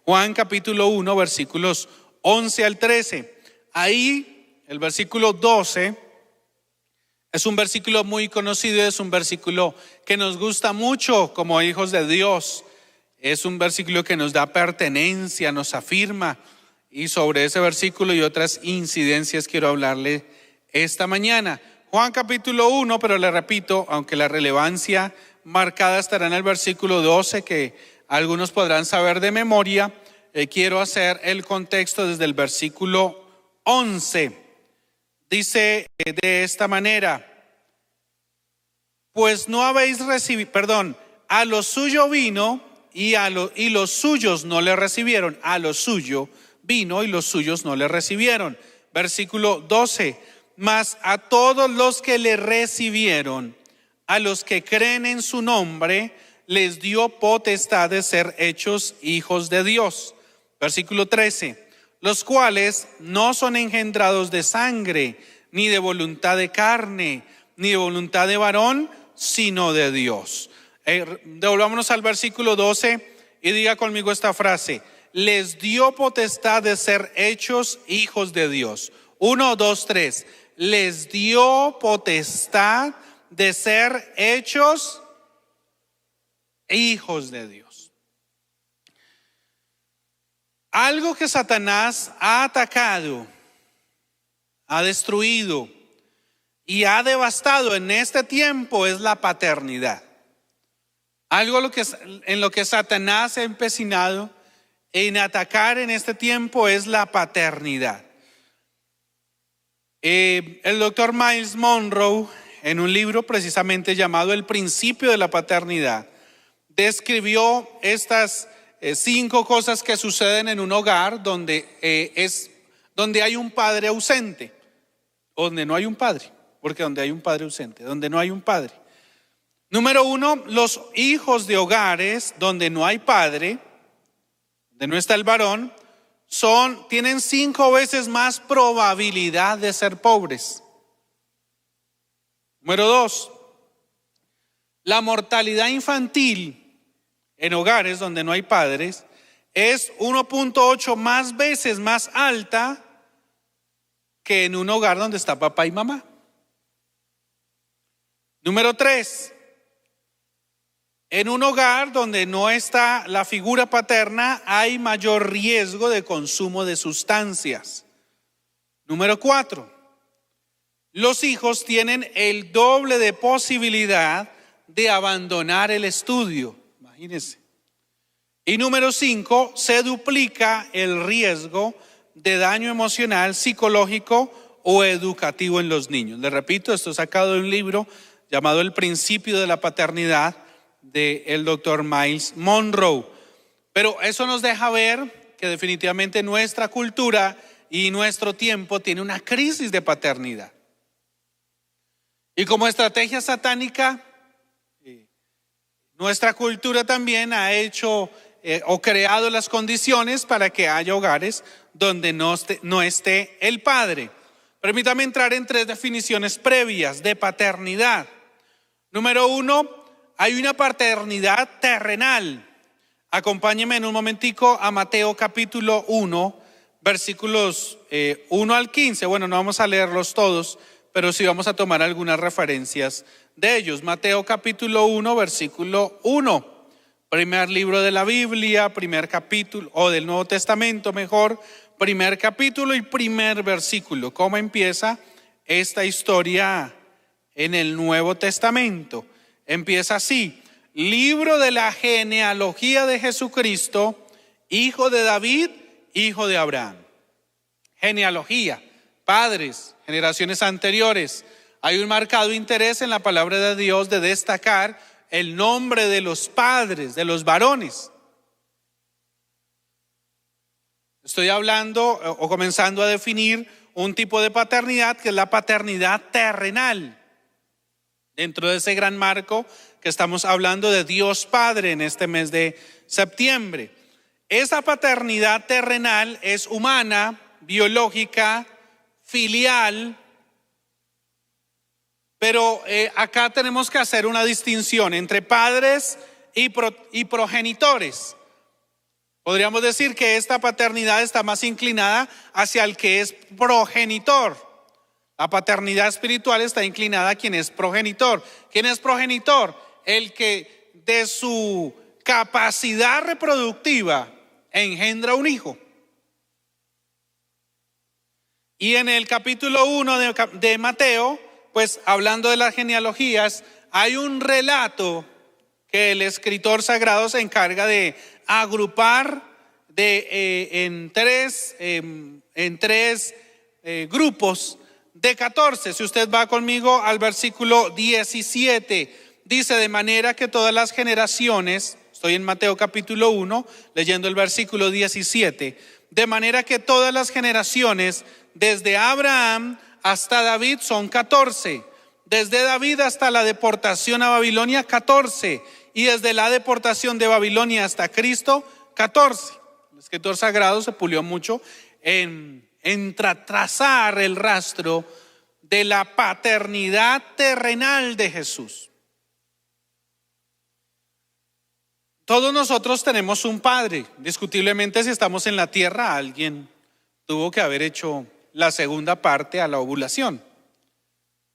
Juan capítulo 1, versículos 11 al 13. Ahí el versículo 12 es un versículo muy conocido, es un versículo que nos gusta mucho como hijos de Dios. Es un versículo que nos da pertenencia, nos afirma. Y sobre ese versículo y otras incidencias quiero hablarle esta mañana. Juan capítulo 1, pero le repito, aunque la relevancia marcada estará en el versículo 12, que algunos podrán saber de memoria, quiero hacer el contexto desde el versículo 11. Dice de esta manera: pues no habéis recibido, a lo suyo vino y los suyos no le recibieron. A lo suyo vino y los suyos no le recibieron. Versículo 12: mas a todos los que le recibieron, a los que creen en su nombre, les dio potestad de ser hechos hijos de Dios. Versículo 13: los cuales no son engendrados de sangre, ni de voluntad de carne, ni de voluntad de varón, sino de Dios. Devolvámonos al versículo 12 y diga conmigo esta frase: les dio potestad de ser hechos hijos de Dios. 1, 2, 3. Les dio potestad de ser hechos hijos de Dios. Algo que Satanás ha atacado, ha destruido y ha devastado en este tiempo es la paternidad. Algo en lo que Satanás se ha empecinado en atacar en este tiempo es la paternidad. El doctor Myles Munroe, en un libro precisamente llamado El principio de la paternidad, describió estas 5 cosas que suceden en un hogar donde hay un padre ausente, donde no hay un padre, porque donde hay un padre ausente, donde no hay un padre. Número 1, los hijos de hogares donde no hay padre, donde no está el varón, tienen 5 veces más probabilidad de ser pobres. Número 2, la mortalidad infantil en hogares donde no hay padres es 1.8 más veces más alta que en un hogar donde está papá y mamá. Número 3, en un hogar donde no está la figura paterna hay mayor riesgo de consumo de sustancias. Número 4, los hijos tienen el doble de posibilidad de abandonar el estudio. Imagínense. Y número 5, se duplica el riesgo de daño emocional, psicológico o educativo en los niños. Les repito, esto es sacado de un libro llamado El principio de la paternidad del doctor Myles Munroe. Pero eso nos deja ver que definitivamente nuestra cultura y nuestro tiempo tiene una crisis de paternidad. Y como estrategia satánica, nuestra cultura también ha hecho o creado las condiciones para que haya hogares donde no esté el padre. Permítame entrar en 3 definiciones previas de paternidad. Número 1, hay una paternidad terrenal. Acompáñeme en un momentico a Mateo capítulo 1, versículos 1 al 15. Bueno, no vamos a leerlos todos, pero sí vamos a tomar algunas referencias de ellos. Mateo capítulo 1, versículo 1. Primer libro de la Biblia, primer capítulo, o del Nuevo Testamento mejor, primer capítulo y primer versículo. ¿Cómo empieza esta historia en el Nuevo Testamento? Empieza así: libro de la genealogía de Jesucristo, hijo de David, hijo de Abraham. Genealogía, padres, generaciones anteriores. Hay un marcado interés en la palabra de Dios de destacar el nombre de los padres, de los varones. Estoy hablando o comenzando a definir un tipo de paternidad que es la paternidad terrenal. Dentro de ese gran marco que estamos hablando de Dios Padre en este mes de septiembre. Esa paternidad terrenal es humana, biológica, filial, pero acá tenemos que hacer una distinción entre padres y progenitores. Podríamos decir que esta paternidad está más inclinada hacia el que es progenitor. La paternidad espiritual está inclinada a quien es progenitor. ¿Quién es progenitor? El que de su capacidad reproductiva engendra un hijo. Y en el capítulo 1 de Mateo, pues hablando de las genealogías, hay un relato que el escritor sagrado se encarga de agrupar en tres grupos de 14. Si usted va conmigo al versículo 17, dice: de manera que todas las generaciones, estoy en Mateo capítulo 1, leyendo el versículo 17, de manera que todas las generaciones desde Abraham hasta David son 14, desde David hasta la deportación a Babilonia 14, y desde la deportación de Babilonia hasta Cristo 14. El escritor sagrado se pulió mucho en trazar el rastro de la paternidad terrenal de Jesús. Todos nosotros tenemos un padre. Indiscutiblemente, si estamos en la tierra, alguien tuvo que haber hecho la segunda parte a la ovulación.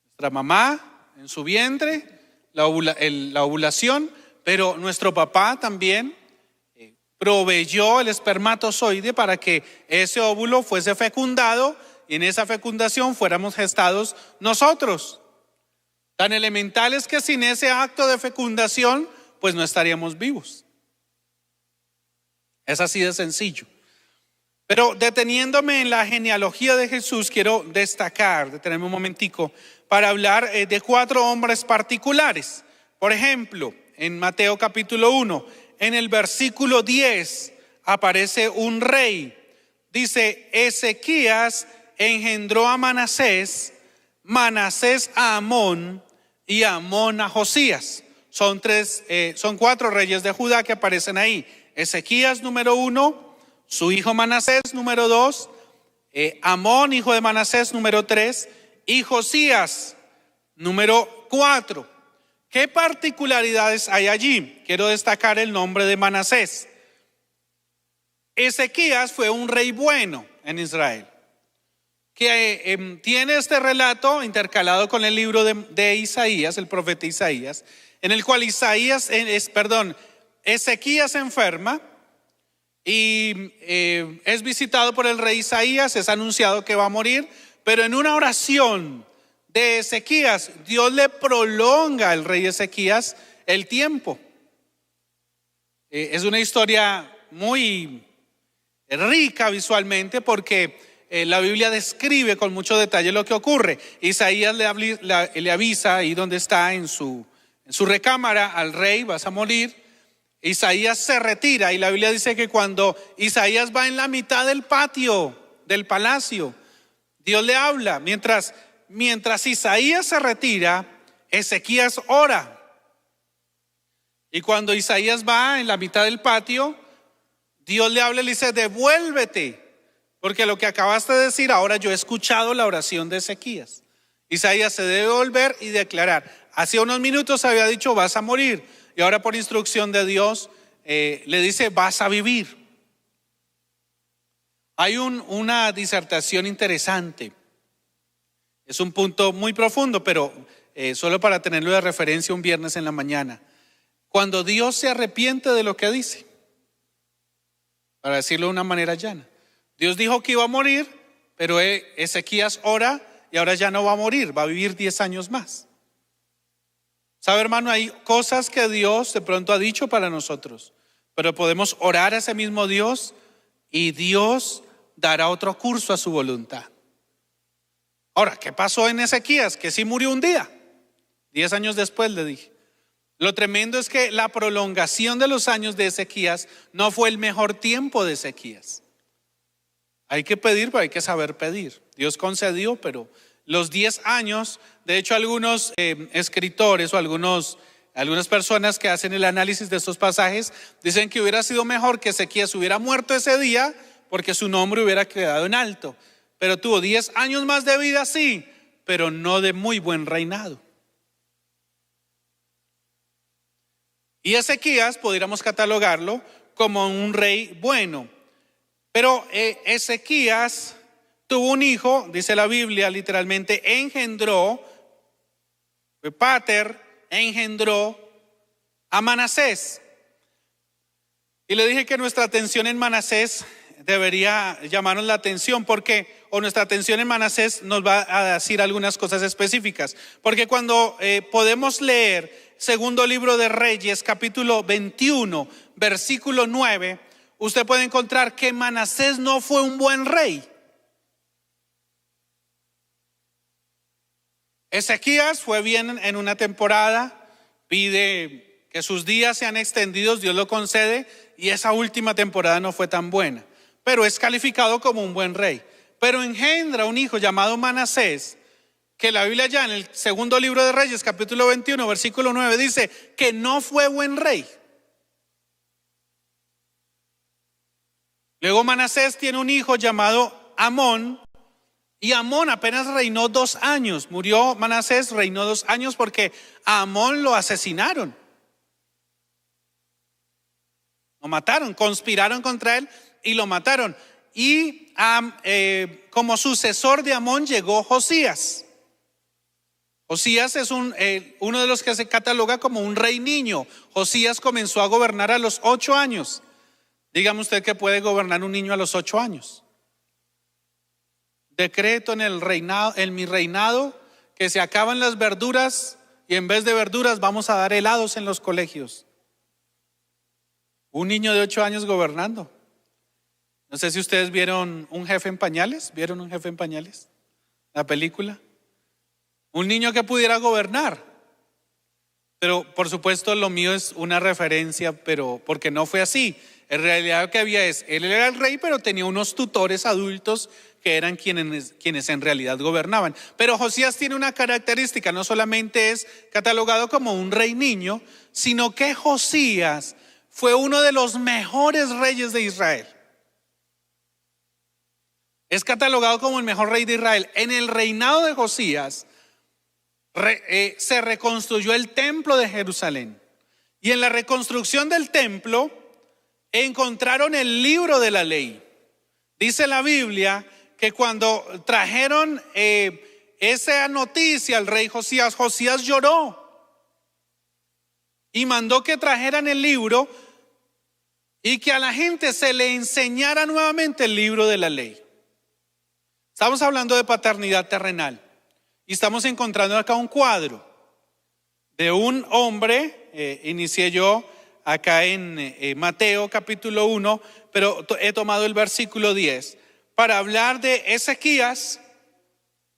Nuestra mamá en su vientre, la ovulación, pero nuestro papá también proveyó el espermatozoide para que ese óvulo fuese fecundado y en esa fecundación fuéramos gestados nosotros. Tan elemental es que sin ese acto de fecundación, pues no estaríamos vivos. Es así de sencillo. Pero deteniéndome en la genealogía de Jesús, quiero detenerme un momentico para hablar de 4 hombres particulares. Por ejemplo, en Mateo capítulo 1, en el versículo 10 aparece un rey. Dice: Ezequías engendró a Manasés, Manasés a Amón y Amón a Josías. Son 4 reyes de Judá que aparecen ahí. Ezequías número 1, su hijo Manasés número 2, Amón hijo de Manasés número 3 y Josías número 4. ¿Qué particularidades hay allí? Quiero destacar el nombre de Manasés. Ezequías fue un rey bueno en Israel, que tiene este relato intercalado con el libro de Isaías, el profeta Isaías, en el cual Ezequías se enferma y es visitado por el rey Isaías, es anunciado que va a morir, pero en una oración de Ezequías, Dios le prolonga al rey Ezequías el tiempo. Es una historia muy rica visualmente porque la Biblia describe con mucho detalle lo que ocurre. Isaías le avisa ahí donde está en su recámara al rey: vas a morir. Isaías se retira y la Biblia dice que cuando Isaías va en la mitad del patio del palacio, Dios le habla. Mientras Isaías se retira, Ezequías ora. Y cuando Isaías va en la mitad del patio, Dios le habla y le dice: devuélvete, porque lo que acabaste de decir, ahora yo he escuchado la oración de Ezequías. Isaías se debe volver y declarar: hace unos minutos había dicho vas a morir, y ahora por instrucción de Dios le dice vas a vivir. Hay una disertación interesante. Es un punto muy profundo, pero solo para tenerlo de referencia un viernes en la mañana. Cuando Dios se arrepiente de lo que dice, para decirlo de una manera llana, Dios dijo que iba a morir, pero Ezequías ora y ahora ya no va a morir, va a vivir 10 años más. ¿Sabe, hermano? Hay cosas que Dios de pronto ha dicho para nosotros, pero podemos orar a ese mismo Dios y Dios dará otro curso a su voluntad. Ahora, ¿qué pasó en Ezequías? Que sí murió un día, 10 años después le dije. Lo tremendo es que la prolongación de los años de Ezequías no fue el mejor tiempo de Ezequías. Hay que pedir, pero hay que saber pedir. Dios concedió, pero los 10 años, de hecho algunos escritores o algunas personas que hacen el análisis de estos pasajes dicen que hubiera sido mejor que Ezequías hubiera muerto ese día porque su nombre hubiera quedado en alto. Pero tuvo 10 años más de vida, sí, pero no de muy buen reinado. Y Ezequías podríamos catalogarlo como un rey bueno. Pero Ezequías tuvo un hijo, dice la Biblia literalmente, engendró a Manasés. Y le dije que nuestra atención en Manasés debería llamarnos la atención nuestra atención en Manasés nos va a decir algunas cosas específicas. Porque cuando podemos leer segundo libro de Reyes, capítulo 21, versículo 9, usted puede encontrar que Manasés no fue un buen rey. Ezequías fue bien en una temporada, pide que sus días sean extendidos, Dios lo concede, y esa última temporada no fue tan buena, pero es calificado como un buen rey. Pero engendra un hijo llamado Manasés, que la Biblia ya en el segundo libro de Reyes, capítulo 21, versículo 9, dice que no fue buen rey. Luego Manasés tiene un hijo llamado Amón, y Amón apenas reinó 2 años. Murió Manasés, reinó 2 años porque a Amón lo asesinaron. Lo mataron, conspiraron contra él y lo mataron. Y como sucesor de Amón llegó Josías. Josías es uno de los que se cataloga como un rey niño. Josías comenzó a gobernar a los 8 años. Dígame usted que puede gobernar un niño a los 8 años. Decreto en mi reinado que se acaban las verduras y en vez de verduras vamos a dar helados en los colegios. Un niño de 8 años gobernando. No sé si ustedes vieron Un jefe en pañales. ¿Vieron Un jefe en pañales? La película. Un niño que pudiera gobernar. Pero por supuesto lo mío es una referencia, pero porque no fue así. En realidad lo que había él era el rey, pero tenía unos tutores adultos que eran quienes en realidad gobernaban. Pero Josías tiene una característica, no solamente es catalogado como un rey niño, sino que Josías fue uno de los mejores reyes de Israel. Es catalogado como el mejor rey de Israel. En el reinado de Josías se reconstruyó el templo de Jerusalén. Y en la reconstrucción del templo encontraron el libro de la ley. Dice la Biblia que cuando trajeron esa noticia al rey Josías, Josías lloró y mandó que trajeran el libro y que a la gente se le enseñara nuevamente el libro de la ley. Estamos hablando de paternidad terrenal y estamos encontrando acá un cuadro de un hombre, inicié yo acá en Mateo capítulo 1, pero he tomado el versículo 10 para hablar de Ezequías.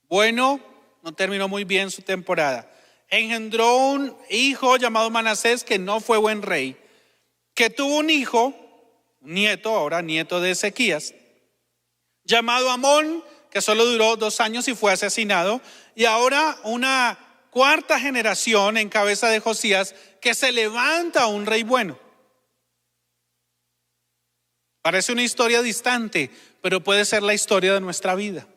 Bueno, no terminó muy bien su temporada. Engendró un hijo llamado Manasés que no fue buen rey, que tuvo un hijo, nieto de Ezequías, llamado Amón, que solo duró 2 años y fue asesinado. Y ahora una cuarta generación en cabeza de Josías que se levanta a un rey bueno. Parece una historia distante, pero puede ser la historia de nuestra vida.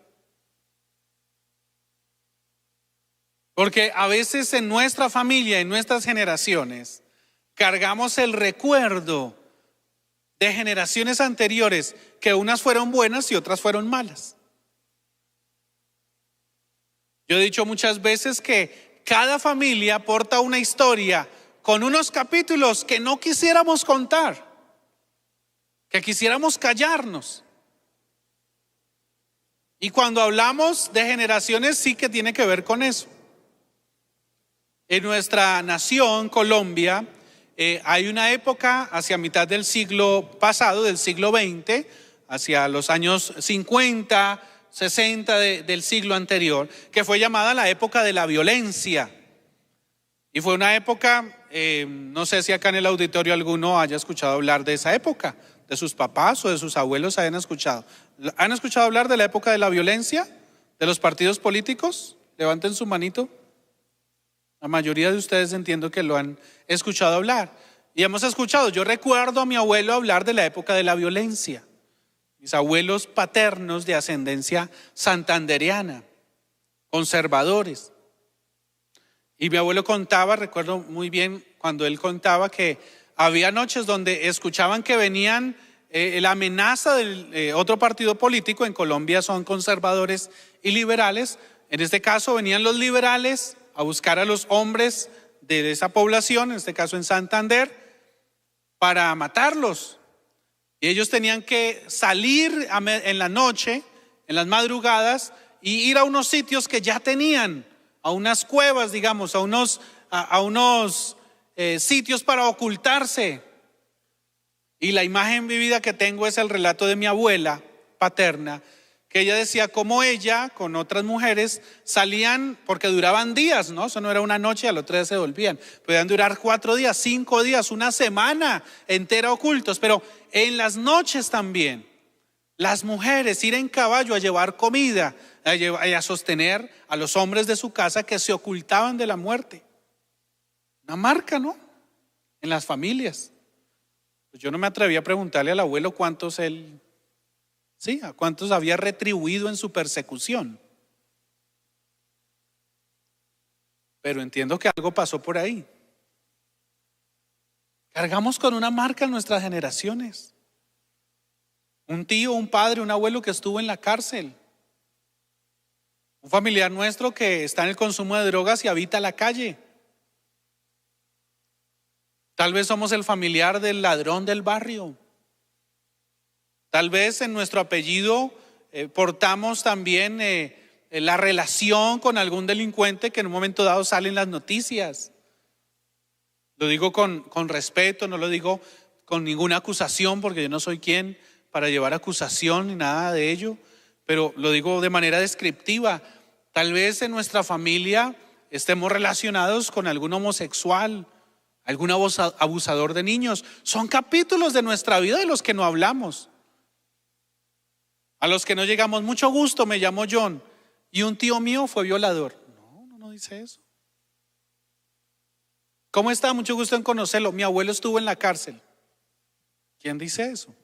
Porque a veces en nuestra familia, en nuestras generaciones, cargamos el recuerdo de generaciones anteriores, que unas fueron buenas y otras fueron malas. Yo he dicho muchas veces que cada familia aporta una historia con unos capítulos que no quisiéramos contar, que quisiéramos callarnos. Y cuando hablamos de generaciones, sí que tiene que ver con eso. En nuestra nación, Colombia, hay una época hacia mitad del siglo pasado, del siglo XX, hacia los años 50, 60 del siglo anterior, que fue llamada la época de la violencia. Y fue una época, no sé si acá en el auditorio alguno haya escuchado hablar de esa época, de sus papás o de sus abuelos hayan escuchado. ¿Han escuchado hablar de la época de la violencia? ¿De los partidos políticos? Levanten su manito. La mayoría de ustedes entiendo que lo han escuchado hablar. Y hemos escuchado, yo recuerdo a mi abuelo hablar de la época de la violencia. Mis abuelos paternos de ascendencia santandereana, conservadores. Y mi abuelo contaba, recuerdo muy bien cuando él contaba que había noches donde escuchaban que venían la amenaza del otro partido político. En Colombia son conservadores y liberales. En este caso venían los liberales a buscar a los hombres de esa población, en este caso en Santander, para matarlos. Y ellos tenían que salir en la noche, en las madrugadas, y ir a unos sitios que ya tenían, a unas cuevas, digamos, a unos sitios para ocultarse. Y la imagen vivida que tengo es el relato de mi abuela paterna, que ella decía cómo ella con otras mujeres salían, porque duraban días, ¿no? Eso no era una noche y al otro día se volvían. Podían durar 4 días, 5 días, una semana entera ocultos. Pero en las noches también, las mujeres ir en caballo a llevar comida, a sostener a los hombres de su casa que se ocultaban de la muerte. Una marca, ¿no? En las familias. Pues yo no me atreví a preguntarle al abuelo a cuántos había retribuido en su persecución. Pero entiendo que algo pasó por ahí. Cargamos con una marca en nuestras generaciones. Un tío, un padre, un abuelo que estuvo en la cárcel. Un familiar nuestro que está en el consumo de drogas y habita la calle. Tal vez somos el familiar del ladrón del barrio. Tal vez en nuestro apellido portamos también la relación con algún delincuente que en un momento dado sale en las noticias. Lo digo con respeto, no lo digo con ninguna acusación, porque yo no soy quien para llevar acusación ni nada de ello, pero lo digo de manera descriptiva. Tal vez en nuestra familia estemos relacionados con algún homosexual, algún abusador de niños. Son capítulos de nuestra vida de los que no hablamos. A los que no llegamos, mucho gusto, me llamo John y un tío mío fue violador. No dice eso. ¿Cómo está? Mucho gusto en conocerlo. Mi abuelo estuvo en la cárcel. ¿Quién dice eso?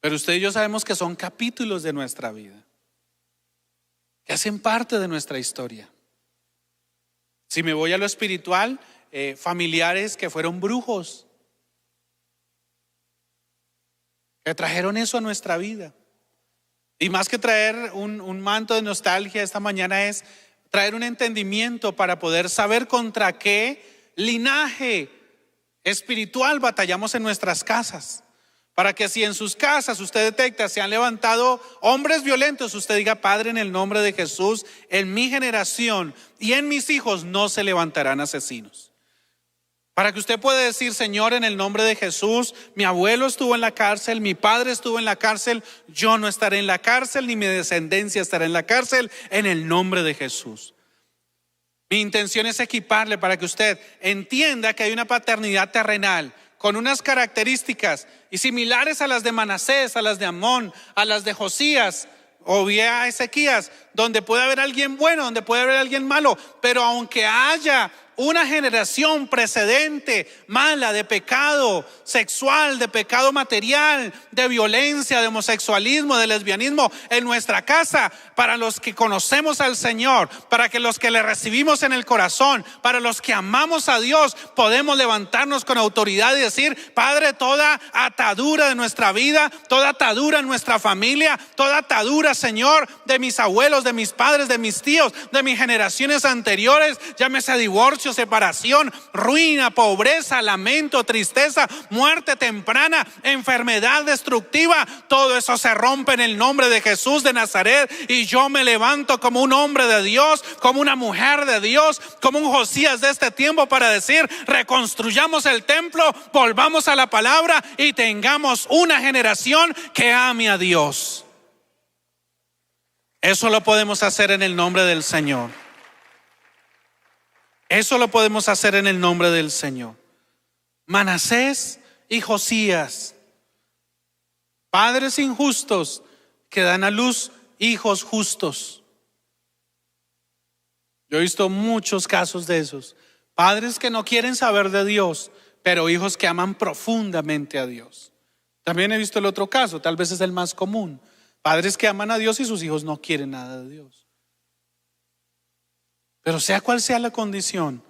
Pero usted y yo sabemos que son capítulos de nuestra vida, que hacen parte de nuestra historia. Si me voy a lo espiritual, familiares que fueron brujos, que trajeron eso a nuestra vida. Y más que traer un manto de nostalgia esta mañana, es traer un entendimiento para poder saber contra qué linaje espiritual batallamos en nuestras casas. Para que si en sus casas usted detecta se han levantado hombres violentos, usted diga: Padre, en el nombre de Jesús, en mi generación y en mis hijos no se levantarán asesinos. Para que usted pueda decir: Señor, en el nombre de Jesús, mi abuelo estuvo en la cárcel, mi padre estuvo en la cárcel, yo no estaré en la cárcel, ni mi descendencia estará en la cárcel, en el nombre de Jesús. Mi intención es equiparle para que usted entienda que hay una paternidad terrenal con unas características y similares a las de Manasés, a las de Amón, a las de Josías o bien a Ezequías, donde puede haber alguien bueno, donde puede haber alguien malo. Pero aunque haya una generación precedente mala de pecado sexual, de pecado material, de violencia, de homosexualismo, de lesbianismo en nuestra casa, para los que conocemos al Señor, para que los que le recibimos en el corazón, para los que amamos a Dios, podemos levantarnos con autoridad y decir: Padre, toda atadura de nuestra vida, toda atadura en nuestra familia, toda atadura, Señor, de mis abuelos, de mis padres, de mis tíos, de mis generaciones anteriores, llámese divorcio, separación, ruina, pobreza, lamento, tristeza, muerte temprana, enfermedad destructiva, todo eso se rompe en el nombre de Jesús de Nazaret. Y yo me levanto como un hombre de Dios, como una mujer de Dios, como un Josías de este tiempo, para decir: reconstruyamos el templo, volvamos a la palabra y tengamos una generación que ame a Dios. Eso lo podemos hacer en el nombre del Señor. Eso lo podemos hacer en el nombre del Señor. Manasés y Josías, padres injustos que dan a luz hijos justos. Yo he visto muchos casos de esos. Padres que no quieren saber de Dios, pero hijos que aman profundamente a Dios. También he visto el otro caso, tal vez es el más común. Padres que aman a Dios y sus hijos no quieren nada de Dios. Pero sea cual sea la condición,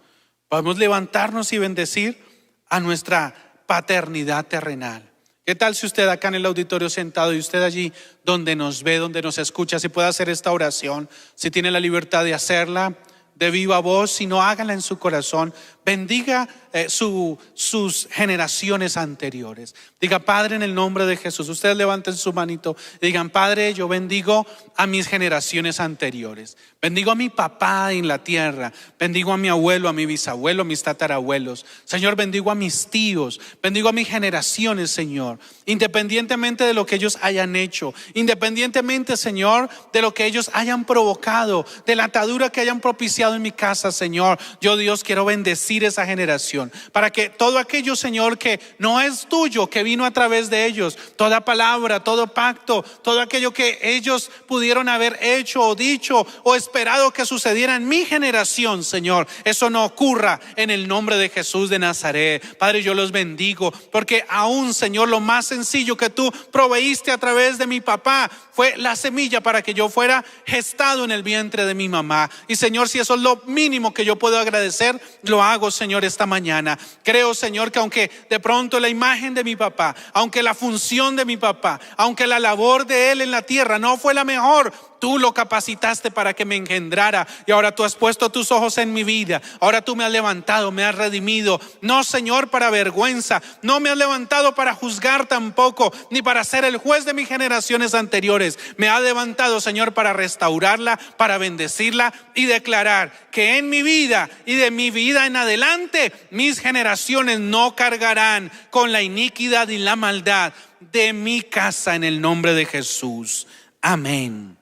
Podemos levantarnos y bendecir a nuestra paternidad terrenal. ¿Qué tal si usted acá en el auditorio sentado y usted allí donde nos ve, donde nos escucha, si puede hacer esta oración, si tiene la libertad de hacerla de viva voz, si no, hágala en su corazón. Bendiga sus generaciones anteriores. Diga: Padre, en el nombre de Jesús. Ustedes levanten su manito y digan: Padre, yo bendigo a mis generaciones anteriores. Bendigo a mi papá en la tierra. Bendigo a mi abuelo, a mi bisabuelo, a mis tatarabuelos. Señor, bendigo a mis tíos. Bendigo a mis generaciones, Señor. Independientemente de lo que ellos hayan hecho. Independientemente, Señor, de lo que ellos hayan provocado. De la atadura que hayan propiciado en mi casa, Señor. Yo, Dios, quiero bendecir esa generación, para que todo aquello, Señor, que no es tuyo, que vino a través de ellos, toda palabra, todo pacto, todo aquello que ellos pudieron haber hecho o dicho o esperado que sucediera en mi generación, Señor, eso no ocurra en el nombre de Jesús de Nazaret. Padre, yo los bendigo, porque aún, Señor, lo más sencillo que tú proveíste a través de mi papá fue la semilla para que yo fuera gestado en el vientre de mi mamá. Y, Señor, si eso es lo mínimo que yo puedo agradecer, lo hago, Señor, esta mañana. Creo, Señor, que aunque de pronto la imagen de mi papá, aunque la función de mi papá, aunque la labor de él en la tierra no fue la mejor, tú lo capacitaste para que me engendrara, y ahora tú has puesto tus ojos en mi vida. Ahora tú me has levantado, me has redimido. No, Señor, para vergüenza. No me has levantado para juzgar tampoco, ni para ser el juez de mis generaciones anteriores. Me has levantado, Señor, para restaurarla, para bendecirla y declarar que en mi vida y de mi vida en adelante, mis generaciones no cargarán con la iniquidad y la maldad de mi casa, en el nombre de Jesús. Amén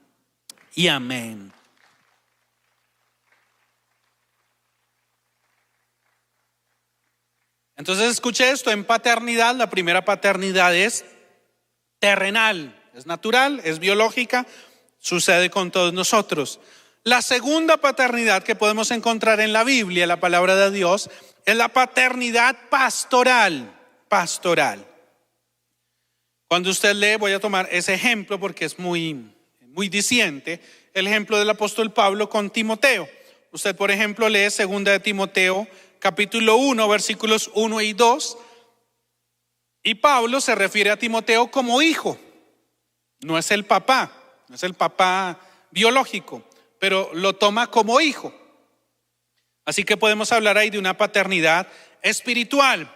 y amén. Entonces, escuche esto: en paternidad, la primera paternidad es terrenal, es natural, es biológica, sucede con todos nosotros. La segunda paternidad que podemos encontrar en la Biblia, la palabra de Dios, es la paternidad pastoral. Cuando usted lee, voy a tomar ese ejemplo porque es muy diciente, el ejemplo del apóstol Pablo con Timoteo. Usted, por ejemplo, lee 2 de Timoteo capítulo 1, versículos 1 y 2, y Pablo se refiere a Timoteo como hijo. No es el papá biológico, pero lo toma como hijo. Así que podemos hablar ahí de una paternidad espiritual.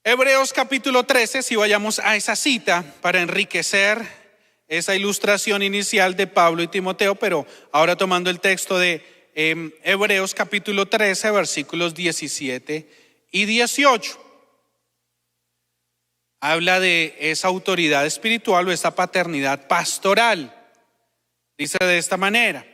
Hebreos capítulo 13, si vayamos a esa cita para enriquecer esa ilustración inicial de Pablo y Timoteo, pero ahora tomando el texto de Hebreos capítulo 13, versículos 17 y 18. Habla de esa autoridad espiritual o esa paternidad pastoral. Dice de esta manera.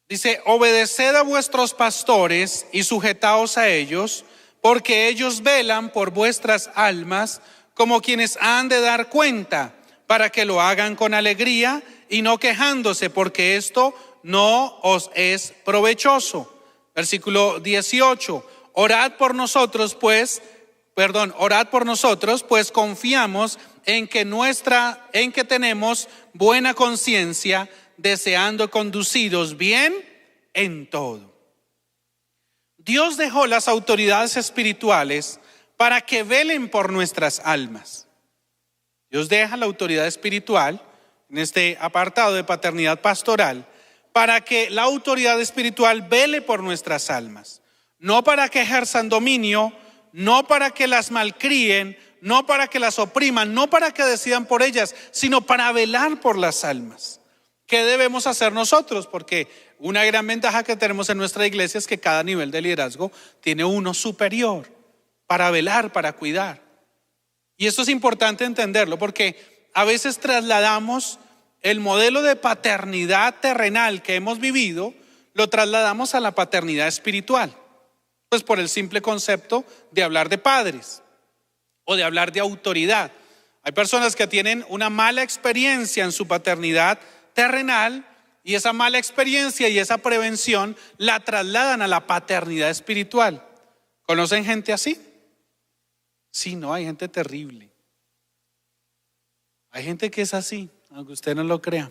Dice: obedeced a vuestros pastores y sujetaos a ellos, porque ellos velan por vuestras almas como quienes han de dar cuenta, para que lo hagan con alegría y no quejándose, porque esto no os es provechoso. Versículo 18. Orad por nosotros, pues confiamos en que tenemos buena conciencia, deseando conducidos bien en todo. Dios dejó las autoridades espirituales para que velen por nuestras almas. Dios deja la autoridad espiritual en este apartado de paternidad pastoral para que la autoridad espiritual vele por nuestras almas, no para que ejerzan dominio, no para que las malcríen, no para que las opriman, no para que decidan por ellas, sino para velar por las almas. ¿Qué debemos hacer nosotros? Porque una gran ventaja que tenemos en nuestra iglesia es que cada nivel de liderazgo tiene uno superior para velar, para cuidar. Y esto es importante entenderlo, porque a veces trasladamos el modelo de paternidad terrenal que hemos vivido, lo trasladamos a la paternidad espiritual. Pues por el simple concepto de hablar de padres o de hablar de autoridad. Hay personas que tienen una mala experiencia en su paternidad terrenal, y esa mala experiencia y esa prevención la trasladan a la paternidad espiritual. ¿Conocen gente así? Sí, no, hay gente terrible. Hay gente que es así, aunque usted no lo crea.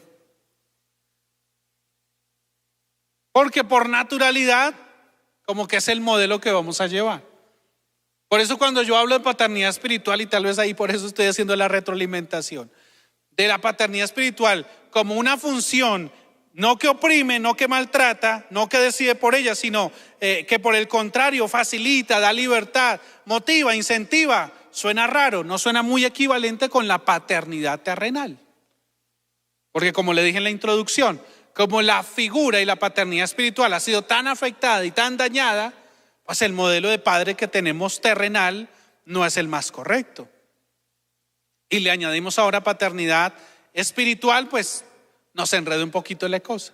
porque por naturalidad como que es el modelo que vamos a llevar. Por eso cuando yo hablo de paternidad espiritual, y tal vez ahí por eso estoy haciendo la retroalimentación, de la paternidad espiritual como una función no que oprime, no que maltrata, no que decide por ella, sino que por el contrario facilita, da libertad, motiva, incentiva. Suena raro, no suena muy equivalente con la paternidad terrenal. Porque como le dije en la introducción, como la figura y la paternidad espiritual ha sido tan afectada y tan dañada, pues el modelo de padre que tenemos terrenal no es el más correcto. Y le añadimos ahora paternidad espiritual, pues nos enreda un poquito la cosa.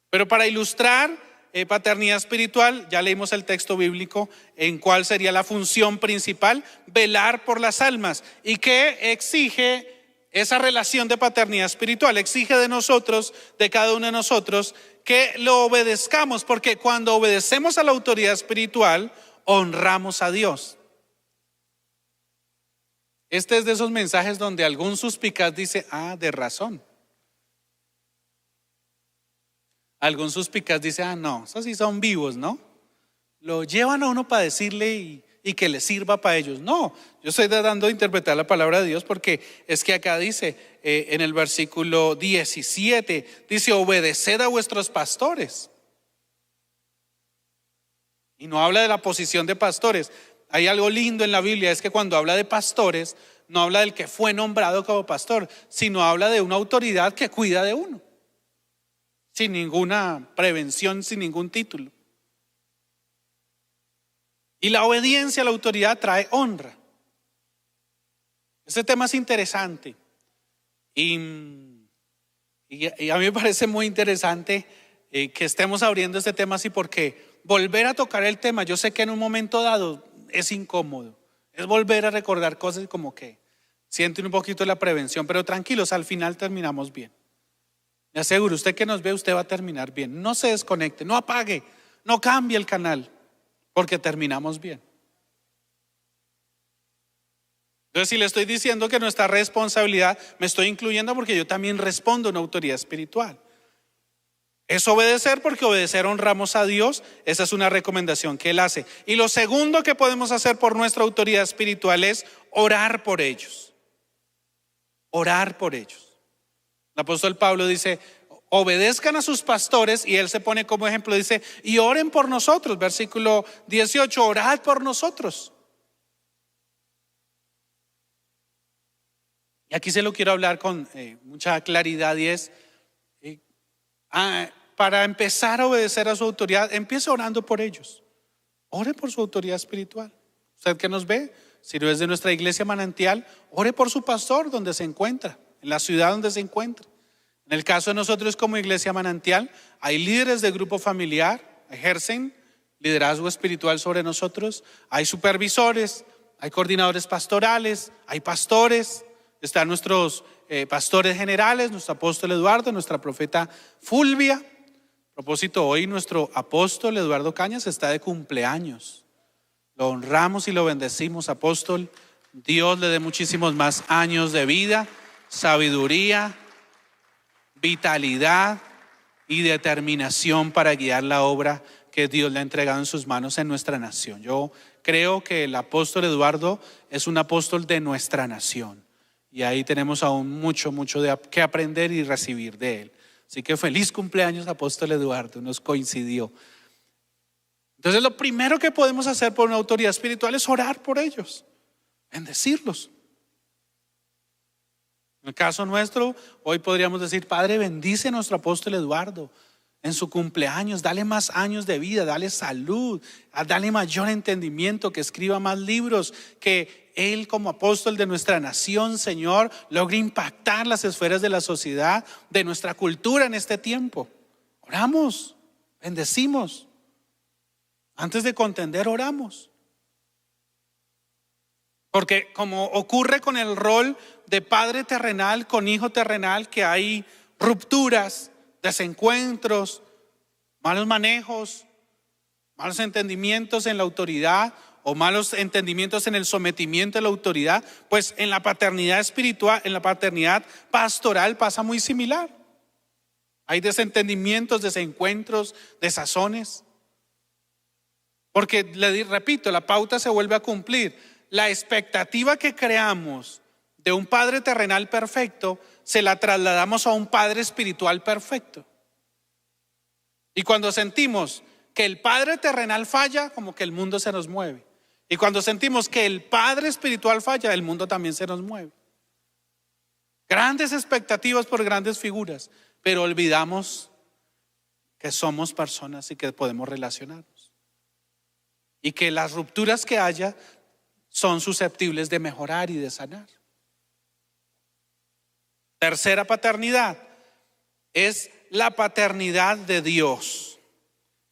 Pero para ilustrar paternidad espiritual, ya leímos el texto bíblico en cuál sería la función principal: velar por las almas. ¿Y qué exige esa relación de paternidad espiritual? Exige de nosotros, de cada uno de nosotros, que lo obedezcamos, porque cuando obedecemos a la autoridad espiritual, honramos a Dios. Este es de esos mensajes donde algún suspicaz dice: de razón. Algún suspicaz dice: no, esos sí son vivos, ¿no? Lo llevan a uno para decirle y que le sirva para ellos. No, yo estoy tratando de interpretar la palabra de Dios, porque es que acá dice en el versículo 17, dice: obedeced a vuestros pastores. Y no habla de la posición de pastores. Hay algo lindo en la Biblia, es que cuando habla de pastores, no habla del que fue nombrado como pastor, sino habla de una autoridad que cuida de uno, sin ninguna prevención, sin ningún título. Y la obediencia a la autoridad trae honra. Este tema es interesante. Y a mí me parece muy interesante que estemos abriendo este tema así, porque volver a tocar el tema, yo sé que en un momento dado es incómodo. Es volver a recordar cosas como que sienten un poquito la prevención, pero tranquilos, al final terminamos bien. Le aseguro, usted que nos ve, usted va a terminar bien. No se desconecte, no apague, no cambie el canal, porque terminamos bien. Entonces, si le estoy diciendo que nuestra responsabilidad, me estoy incluyendo porque yo también respondo a una autoridad espiritual. Es obedecer, porque obedecer honramos a Dios. Esa es una recomendación que Él hace. Y lo segundo que podemos hacer por nuestra autoridad espiritual es orar por ellos. Orar por ellos. El apóstol Pablo dice: obedezcan a sus pastores, y él se pone como ejemplo, dice: y oren por nosotros. Versículo 18, orad por nosotros. Y aquí se lo quiero hablar con mucha claridad, y es para empezar a obedecer a su autoridad, empiece orando por ellos. Ore por su autoridad espiritual. Usted que nos ve, si no es de nuestra iglesia Manantial, ore por su pastor donde se encuentra, en la ciudad donde se encuentra. En el caso de nosotros como iglesia Manantial, hay líderes de grupo familiar, ejercen liderazgo espiritual sobre nosotros. Hay supervisores, hay coordinadores pastorales, hay pastores. Están nuestros pastores generales, nuestro apóstol Eduardo, nuestra profeta Fulvia. A propósito, hoy nuestro apóstol Eduardo Cañas está de cumpleaños. Lo honramos y lo bendecimos, apóstol. Dios le dé muchísimos más años de vida, sabiduría, vitalidad y determinación para guiar la obra que Dios le ha entregado en sus manos en nuestra nación. Yo creo que el apóstol Eduardo es un apóstol de nuestra nación, y ahí tenemos aún mucho que aprender y recibir de él. Así que feliz cumpleaños, apóstol Eduardo, nos coincidió. Entonces, lo primero que podemos hacer por una autoridad espiritual es orar por ellos, bendecirlos. En el caso nuestro, hoy podríamos decir: Padre, bendice a nuestro apóstol Eduardo en su cumpleaños, dale más años de vida, dale salud, dale mayor entendimiento, que escriba más libros, que él como apóstol de nuestra nación, Señor, logre impactar las esferas de la sociedad, de nuestra cultura en este tiempo. Oramos, bendecimos. Antes de contender, oramos. Porque como ocurre con el rol de padre terrenal con hijo terrenal, que hay rupturas, desencuentros, malos manejos, malos entendimientos en la autoridad o malos entendimientos en el sometimiento a la autoridad, pues en la paternidad espiritual, en la paternidad pastoral pasa muy similar. Hay desentendimientos, desencuentros, desazones. Porque repito, la pauta se vuelve a cumplir. La expectativa que creamos de un Padre terrenal perfecto, se la trasladamos a un Padre espiritual perfecto. Y cuando sentimos que el Padre terrenal falla, como que el mundo se nos mueve. Y cuando sentimos que el Padre espiritual falla, el mundo también se nos mueve. Grandes expectativas por grandes figuras, pero olvidamos que somos personas y que podemos relacionarnos. Y que las rupturas que haya son susceptibles de mejorar y de sanar. Tercera paternidad es la paternidad de Dios.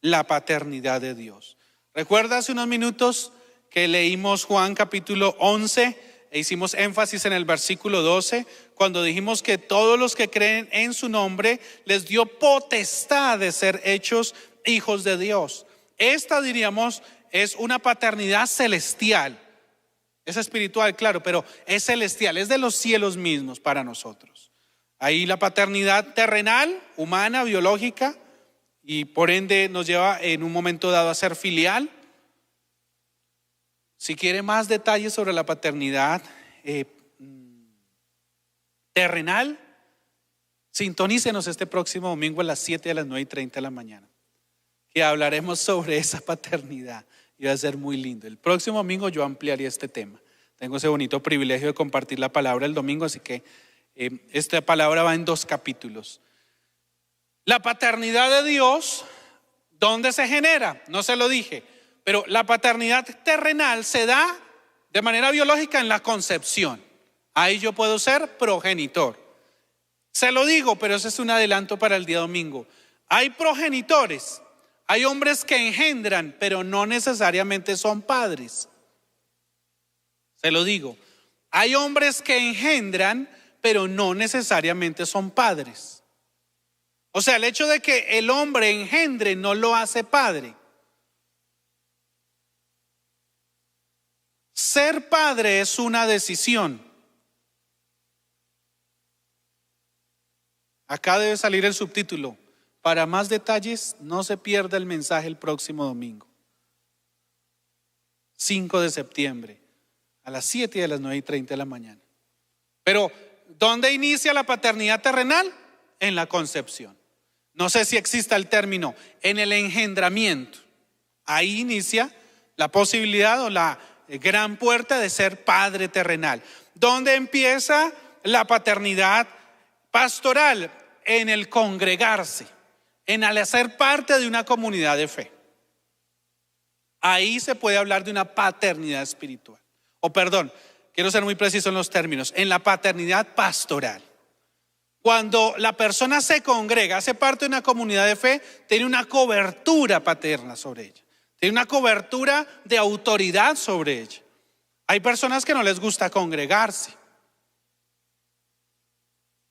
La paternidad de Dios. ¿Recuerda hace unos minutos que leímos Juan capítulo 11 e hicimos énfasis en el versículo 12 cuando dijimos que todos los que creen en su nombre les dio potestad de ser hechos hijos de Dios? Esta, diríamos, es una paternidad celestial. Es espiritual, claro, pero es celestial, es de los cielos mismos para nosotros. Ahí la paternidad terrenal, humana, biológica, y por ende nos lleva en un momento dado a ser filial. Si quiere más detalles sobre la paternidad terrenal, sintonícenos este próximo domingo a las 7 a las 9:30 de la mañana, que hablaremos sobre esa paternidad. Y va a ser muy lindo. El próximo domingo yo ampliaría este tema. Tengo ese bonito privilegio de compartir la palabra el domingo, así que esta palabra va en 2 capítulos. La paternidad de Dios, ¿dónde se genera? No se lo dije, pero la paternidad terrenal se da de manera biológica en la concepción. Ahí yo puedo ser progenitor. Se lo digo, pero ese es un adelanto para el día domingo. Hay progenitores. Hay hombres que engendran, pero no necesariamente son padres. Se lo digo. Hay hombres que engendran, pero no necesariamente son padres. O sea, el hecho de que el hombre engendre no lo hace padre. Ser padre es una decisión. Acá debe salir el subtítulo. Para más detalles, no se pierda el mensaje el próximo domingo. 5 de septiembre, a las 7 y a las 9:30 de la mañana. Pero, ¿dónde inicia la paternidad terrenal? En la concepción. No sé si exista el término, en el engendramiento. Ahí inicia la posibilidad o la gran puerta de ser padre terrenal. ¿Dónde empieza la paternidad pastoral? En el congregarse. En al hacer parte de una comunidad de fe. Ahí se puede hablar de una paternidad espiritual. O perdón, quiero ser muy preciso en los términos. En la paternidad pastoral. Cuando la persona se congrega, hace parte de una comunidad de fe, tiene una cobertura paterna sobre ella. Tiene una cobertura de autoridad sobre ella. Hay personas que no les gusta congregarse.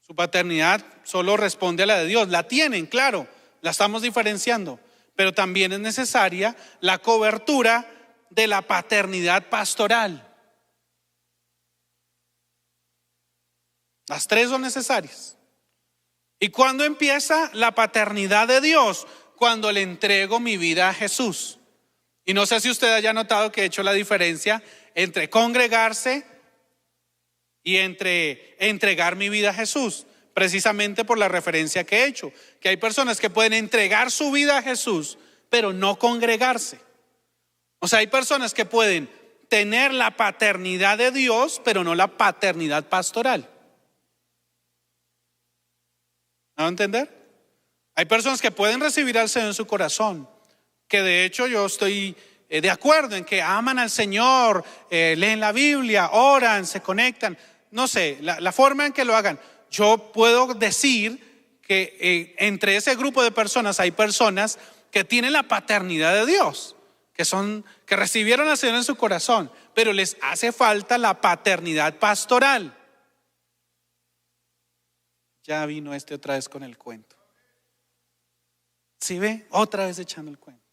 Su paternidad solo responde a la de Dios. La tienen, claro. La estamos diferenciando, pero también es necesaria la cobertura de la paternidad pastoral. Las tres son necesarias. ¿Y cuándo empieza la paternidad de Dios? Cuando le entrego mi vida a Jesús. Y no sé si usted haya notado que he hecho la diferencia entre congregarse y entre entregar mi vida a Jesús. Precisamente por la referencia que he hecho, que hay personas que pueden entregar su vida a Jesús, pero no congregarse. O sea, hay personas que pueden tener la paternidad de Dios, pero no la paternidad pastoral. ¿Me va a entender? Hay personas que pueden recibir al Señor en su corazón, que de hecho yo estoy de acuerdo en que aman al Señor, leen la Biblia, oran, se conectan, no sé, la forma en que lo hagan. Yo puedo decir que entre ese grupo de personas hay personas que tienen la paternidad de Dios, que recibieron al Señor en su corazón, pero les hace falta la paternidad pastoral. Ya vino otra vez con el cuento. ¿Sí ve? Otra vez echando el cuento.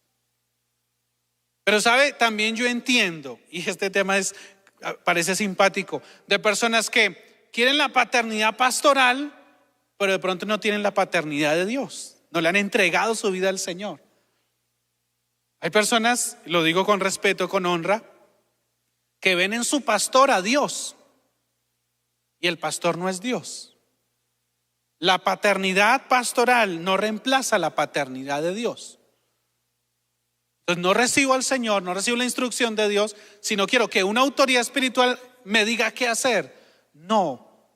Pero sabe, también yo entiendo, y este tema parece simpático, de personas que quieren la paternidad pastoral, pero de pronto no tienen la paternidad de Dios, no le han entregado su vida al Señor. Hay personas, lo digo con respeto, con honra, que ven en su pastor a Dios y el pastor no es Dios. La paternidad pastoral no reemplaza la paternidad de Dios. Entonces no recibo al Señor, no recibo la instrucción de Dios, sino quiero que una autoridad espiritual me diga qué hacer. No,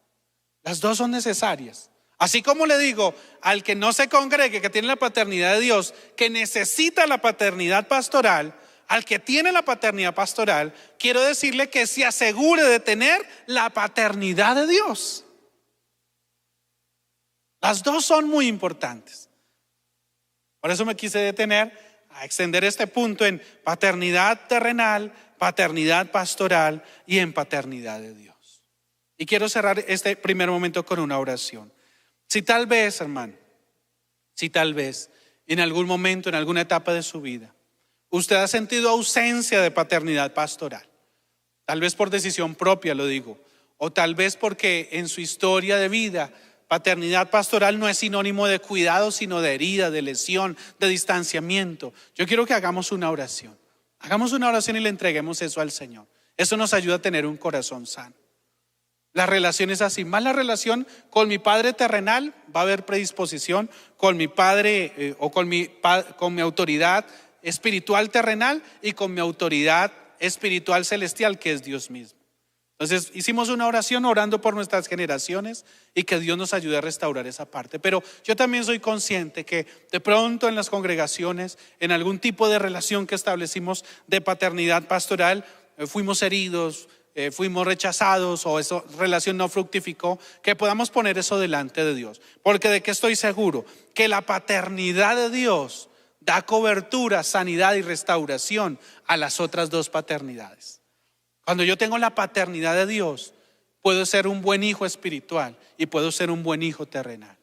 las dos son necesarias. Así como le digo al que no se congregue, que tiene la paternidad de Dios, que necesita la paternidad pastoral, al que tiene la paternidad pastoral, quiero decirle que se asegure de tener la paternidad de Dios. Las dos son muy importantes. Por eso me quise detener a extender este punto en paternidad terrenal, paternidad pastoral y en paternidad de Dios. Y quiero cerrar este primer momento con una oración. Si tal vez, hermano, si tal vez en algún momento, en alguna etapa de su vida, usted ha sentido ausencia de paternidad pastoral, tal vez por decisión propia lo digo, o tal vez porque en su historia de vida, paternidad pastoral no es sinónimo de cuidado, sino de herida, de lesión, de distanciamiento. Yo quiero que hagamos una oración. Hagamos una oración y le entreguemos eso al Señor. Eso nos ayuda a tener un corazón sano. La relación es así, más la relación con mi padre terrenal, va a haber predisposición, con mi padre o con mi autoridad espiritual terrenal y con mi autoridad espiritual celestial, que es Dios mismo. Entonces hicimos una oración orando por nuestras generaciones y que Dios nos ayude a restaurar esa parte. Pero yo también soy consciente que de pronto en las congregaciones, en algún tipo de relación que establecimos de paternidad pastoral, fuimos heridos, fuimos rechazados o esa relación no fructificó, que podamos poner eso delante de Dios. Porque de que estoy seguro que la paternidad de Dios da cobertura, sanidad y restauración a las otras dos paternidades. Cuando yo tengo la paternidad de Dios, puedo ser un buen hijo espiritual y puedo ser un buen hijo terrenal.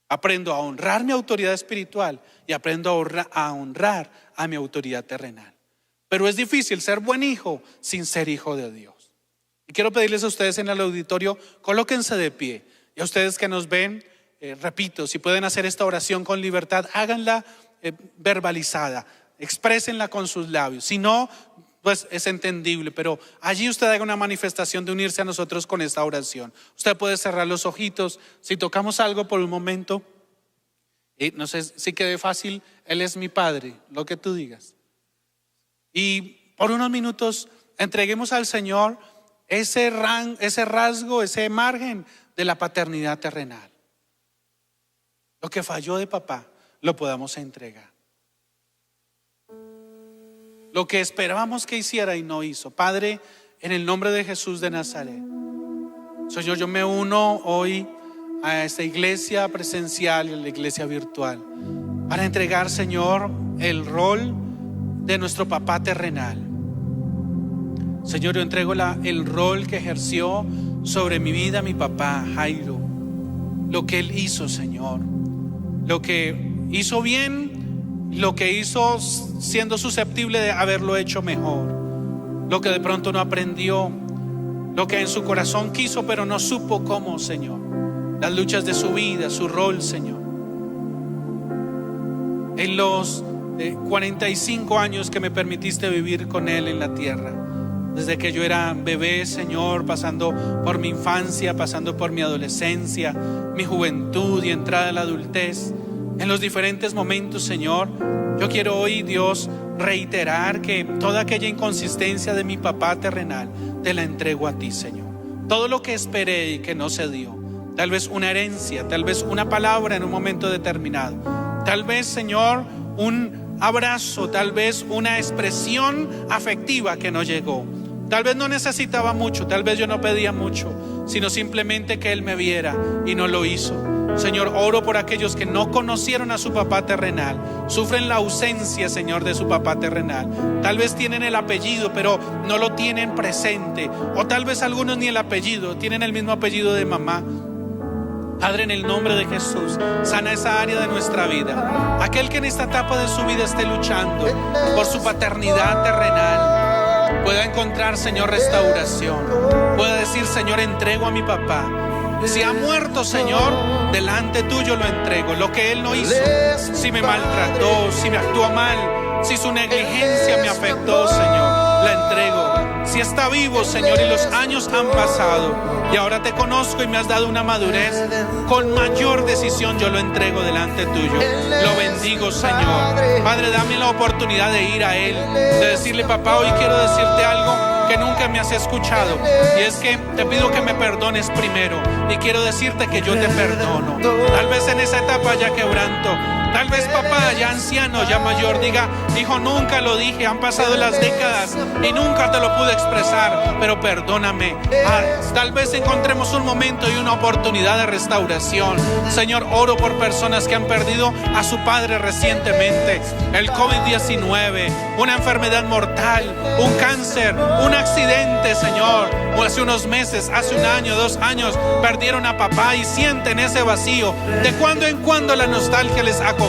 Aprendo a honrar mi autoridad espiritual y aprendo a honrar a mi autoridad terrenal. Pero es difícil ser buen hijo sin ser hijo de Dios. Y quiero pedirles a ustedes en el auditorio, colóquense de pie. Y a ustedes que nos ven, repito, si pueden hacer esta oración con libertad, háganla verbalizada, exprésenla con sus labios. Si no, pues es entendible, pero allí usted haga una manifestación de unirse a nosotros con esta oración. Usted puede cerrar los ojitos. Si tocamos algo por un momento, no sé si quede fácil, Él es mi Padre, lo que tú digas. Y por unos minutos entreguemos al Señor ese rasgo, ese margen de la paternidad terrenal. Lo que falló de papá, lo podamos entregar. Lo que esperábamos que hiciera y no hizo. Padre, en el nombre de Jesús de Nazaret, Señor, yo me uno hoy a esta iglesia presencial y a la iglesia virtual para entregar, Señor, el rol de nuestro papá terrenal. Señor, yo entrego el rol que ejerció sobre mi vida mi papá Jairo. Lo que él hizo, Señor, lo que hizo bien, lo que hizo siendo susceptible de haberlo hecho mejor, lo que de pronto no aprendió, lo que en su corazón quiso pero no supo cómo, Señor. Las luchas de su vida, su rol, Señor. En los 45 años que me permitiste vivir con Él en la tierra, desde que yo era bebé, Señor, pasando por mi infancia, pasando por mi adolescencia, mi juventud y entrada a la adultez, en los diferentes momentos, Señor, yo quiero hoy, Dios, reiterar que toda aquella inconsistencia de mi papá terrenal te la entrego a ti, Señor. Todo lo que esperé y que no se dio, tal vez una herencia, tal vez una palabra en un momento determinado, tal vez, Señor, un abrazo, tal vez una expresión afectiva que no llegó. Tal vez no necesitaba mucho, tal vez yo no pedía mucho, sino simplemente que Él me viera y no lo hizo. Señor, oro por aquellos que no conocieron a su papá terrenal, sufren la ausencia, Señor, de su papá terrenal. Tal vez tienen el apellido, pero no lo tienen presente. O tal vez algunos ni el apellido, tienen el mismo apellido de mamá. Padre, en el nombre de Jesús, sana esa área de nuestra vida. Aquel que en esta etapa de su vida esté luchando por su paternidad terrenal, pueda encontrar, Señor, restauración. Pueda decir, Señor, entrego a mi papá. Si ha muerto, Señor, delante tuyo lo entrego. Lo que Él no hizo, si me maltrató, si me actuó mal, si su negligencia me afectó, Señor, la entrego. Si está vivo, Señor, y los años han pasado y ahora te conozco y me has dado una madurez, con mayor decisión yo lo entrego delante tuyo. Lo bendigo, Señor. Padre, dame la oportunidad de ir a Él, de decirle: papá, hoy quiero decirte algo que nunca me has escuchado, y es que te pido que me perdones primero, y quiero decirte que yo te perdono. Tal vez en esa etapa haya quebranto. Tal vez papá, ya anciano, ya mayor, diga: hijo, nunca lo dije, han pasado las décadas y nunca te lo pude expresar, pero perdóname. Tal vez encontremos un momento y una oportunidad de restauración. Señor, oro por personas que han perdido a su padre recientemente, el COVID-19, una enfermedad mortal, un cáncer, un accidente, Señor, o hace unos meses, hace un año, 2 años, perdieron a papá y sienten ese vacío. De cuando en cuando la nostalgia les acompaña.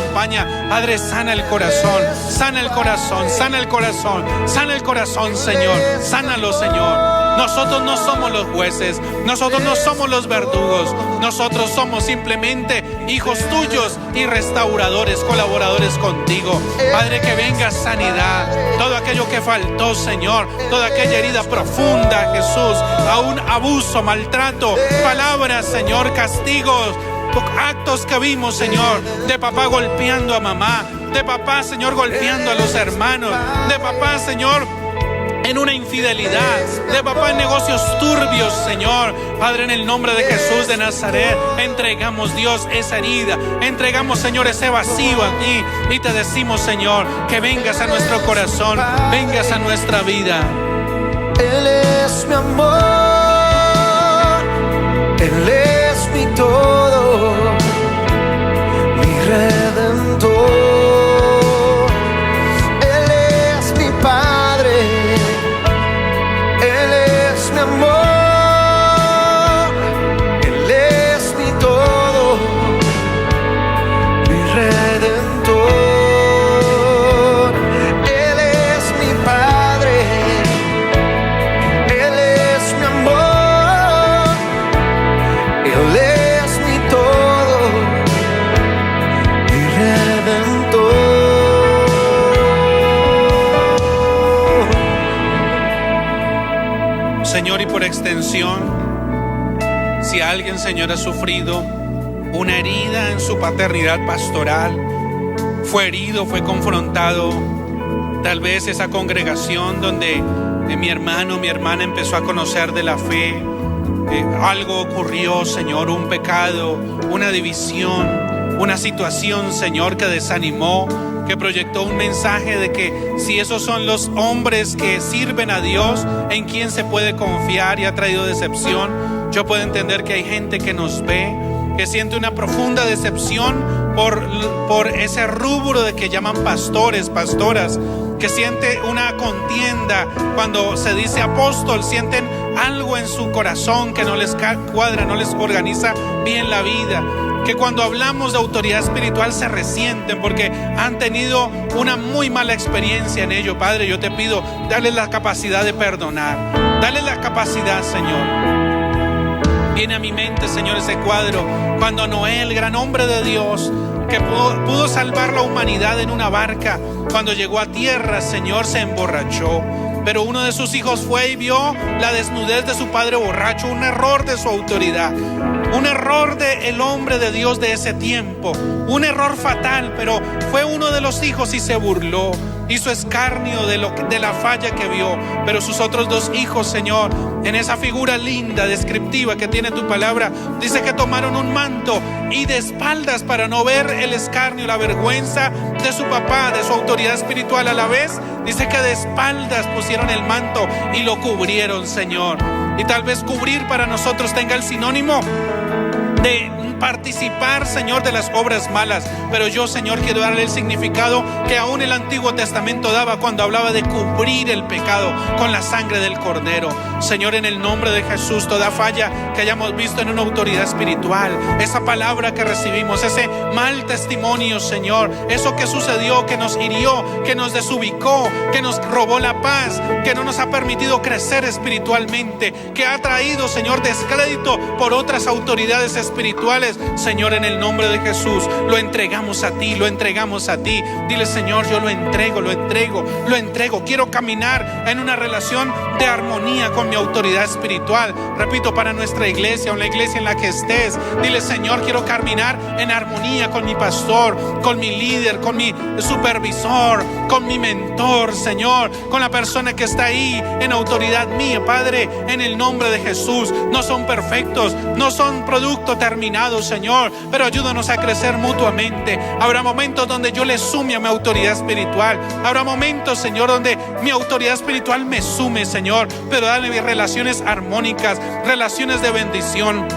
Padre, sana el corazón, sana el corazón, sana el corazón, sana el corazón, Señor, sánalo, Señor. Nosotros no somos los jueces, nosotros no somos los verdugos, nosotros somos simplemente hijos tuyos y restauradores, colaboradores contigo. Padre, que venga sanidad, todo aquello que faltó, Señor, toda aquella herida profunda, Jesús, aún abuso, maltrato, palabras, Señor, castigos, actos que vimos, Señor, de papá golpeando a mamá, de papá, Señor, golpeando a los hermanos, de papá, Señor, en una infidelidad, de papá en negocios turbios, Señor. Padre, en el nombre de Jesús de Nazaret, entregamos, Dios, esa herida, entregamos, Señor, ese vacío a ti, y te decimos, Señor, que vengas a nuestro corazón, vengas a nuestra vida. Él es mi amor, Él es mi todo, mi redentor. Él es mi Padre, Él es mi amor, Él es mi todo, mi redentor. Él es mi Padre, Él es mi amor, Él es mi todo, mi redentor. Señor, y por extensión, si alguien, Señor, ha sufrido una herida en su paternidad pastoral, fue herido, fue confrontado, tal vez esa congregación donde mi hermano, mi hermana empezó a conocer de la fe, algo ocurrió, Señor, un pecado, una división, una situación, Señor, que desanimó, que proyectó un mensaje de que si esos son los hombres que sirven a Dios, en quien se puede confiar, y ha traído decepción. Yo puedo entender que hay gente que nos ve, que siente una profunda decepción por ese rubro de que llaman pastores, pastoras, que siente una contienda cuando se dice apóstol, sienten algo en su corazón que no les cuadra, no les organiza bien la vida, que cuando hablamos de autoridad espiritual se resienten porque han tenido una muy mala experiencia en ello. Padre, yo te pido, dale la capacidad de perdonar, dale la capacidad, Señor. Viene a mi mente, Señor, ese cuadro cuando Noé, el gran hombre de Dios, que pudo salvar la humanidad en una barca, cuando llegó a tierra, Señor, se emborrachó. Pero uno de sus hijos fue y vio la desnudez de su padre borracho, un error de su autoridad, un error del hombre de Dios de ese tiempo, un error fatal, pero fue uno de los hijos y se burló, hizo escarnio de la falla que vio. Pero sus otros 2 hijos, Señor, en esa figura linda, descriptiva que tiene tu palabra, dice que tomaron un manto y de espaldas, para no ver el escarnio, la vergüenza de su papá, de su autoridad espiritual a la vez, dice que de espaldas pusieron el manto y lo cubrieron, Señor. Y tal vez cubrir para nosotros tenga el sinónimo participar, Señor, de las obras malas. Pero yo, Señor, quiero darle el significado que aún el Antiguo Testamento daba cuando hablaba de cubrir el pecado con la sangre del Cordero. Señor, en el nombre de Jesús, toda falla que hayamos visto en una autoridad espiritual, esa palabra que recibimos, ese mal testimonio, Señor, eso que sucedió, que nos hirió, que nos desubicó, que nos robó la paz, que no nos ha permitido crecer espiritualmente, que ha traído, Señor, descrédito por otras autoridades espirituales. Señor, en el nombre de Jesús, lo entregamos a ti, lo entregamos a ti. Dile: Señor, yo lo entrego, lo entrego, lo entrego. Quiero caminar en una relación de armonía con mi autoridad espiritual. Repito, para nuestra iglesia o la iglesia en la que estés, dile: Señor, quiero caminar en armonía con mi pastor, con mi líder, con mi supervisor, con mi mentor, Señor, con la persona que está ahí en autoridad mía. Padre, en el nombre de Jesús, no son perfectos, no son producto terminado, Señor, pero ayúdanos a crecer mutuamente. Habrá momentos donde yo le sume a mi autoridad espiritual, habrá momentos, Señor, donde mi autoridad espiritual me sume, Señor, pero dale relaciones armónicas, relaciones de bendición.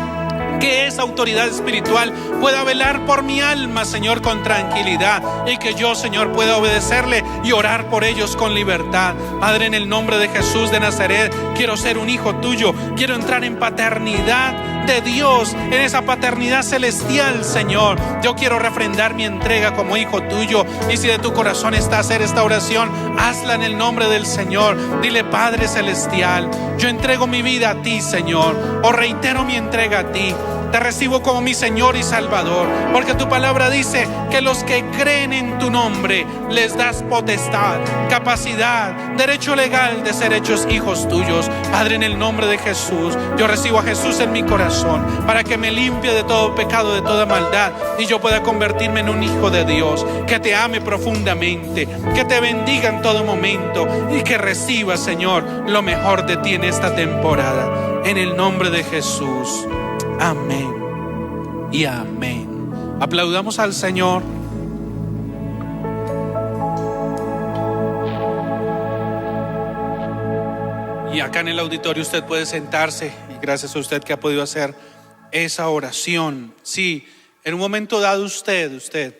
Que esa autoridad espiritual pueda velar por mi alma, Señor, con tranquilidad, y que yo, Señor, pueda obedecerle y orar por ellos con libertad. Padre, en el nombre de Jesús de Nazaret, quiero ser un hijo tuyo, quiero entrar en paternidad de Dios, en esa paternidad celestial, Señor. Yo quiero refrendar mi entrega como hijo tuyo, y si de tu corazón está hacer esta oración, hazla en el nombre del Señor. Dile: Padre celestial, yo entrego mi vida a ti, Señor, o reitero mi entrega a ti. Te recibo como mi Señor y Salvador, porque tu palabra dice que los que creen en tu nombre les das potestad, capacidad, derecho legal de ser hechos hijos tuyos. Padre, en el nombre de Jesús, yo recibo a Jesús en mi corazón para que me limpie de todo pecado, de toda maldad, y yo pueda convertirme en un hijo de Dios, que te ame profundamente, que te bendiga en todo momento, y que reciba, Señor, lo mejor de ti en esta temporada. En el nombre de Jesús. Amén y amén. Aplaudamos al Señor. Y acá en el auditorio usted puede sentarse, y gracias a usted que ha podido hacer esa oración. Sí, en un momento dado usted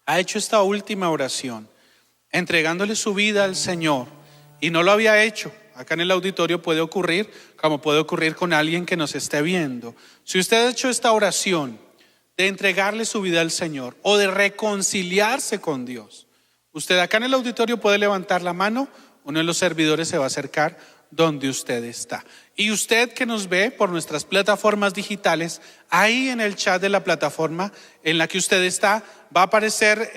ha hecho esta última oración, entregándole su vida al Señor, y no lo había hecho. Acá en el auditorio puede ocurrir, como puede ocurrir con alguien que nos esté viendo. Si usted ha hecho esta oración de entregarle su vida al Señor o de reconciliarse con Dios, usted acá en el auditorio puede levantar la mano. Uno de los servidores se va a acercar donde usted está. Y usted que nos ve por nuestras plataformas digitales, ahí en el chat de la plataforma en la que usted está, va a aparecer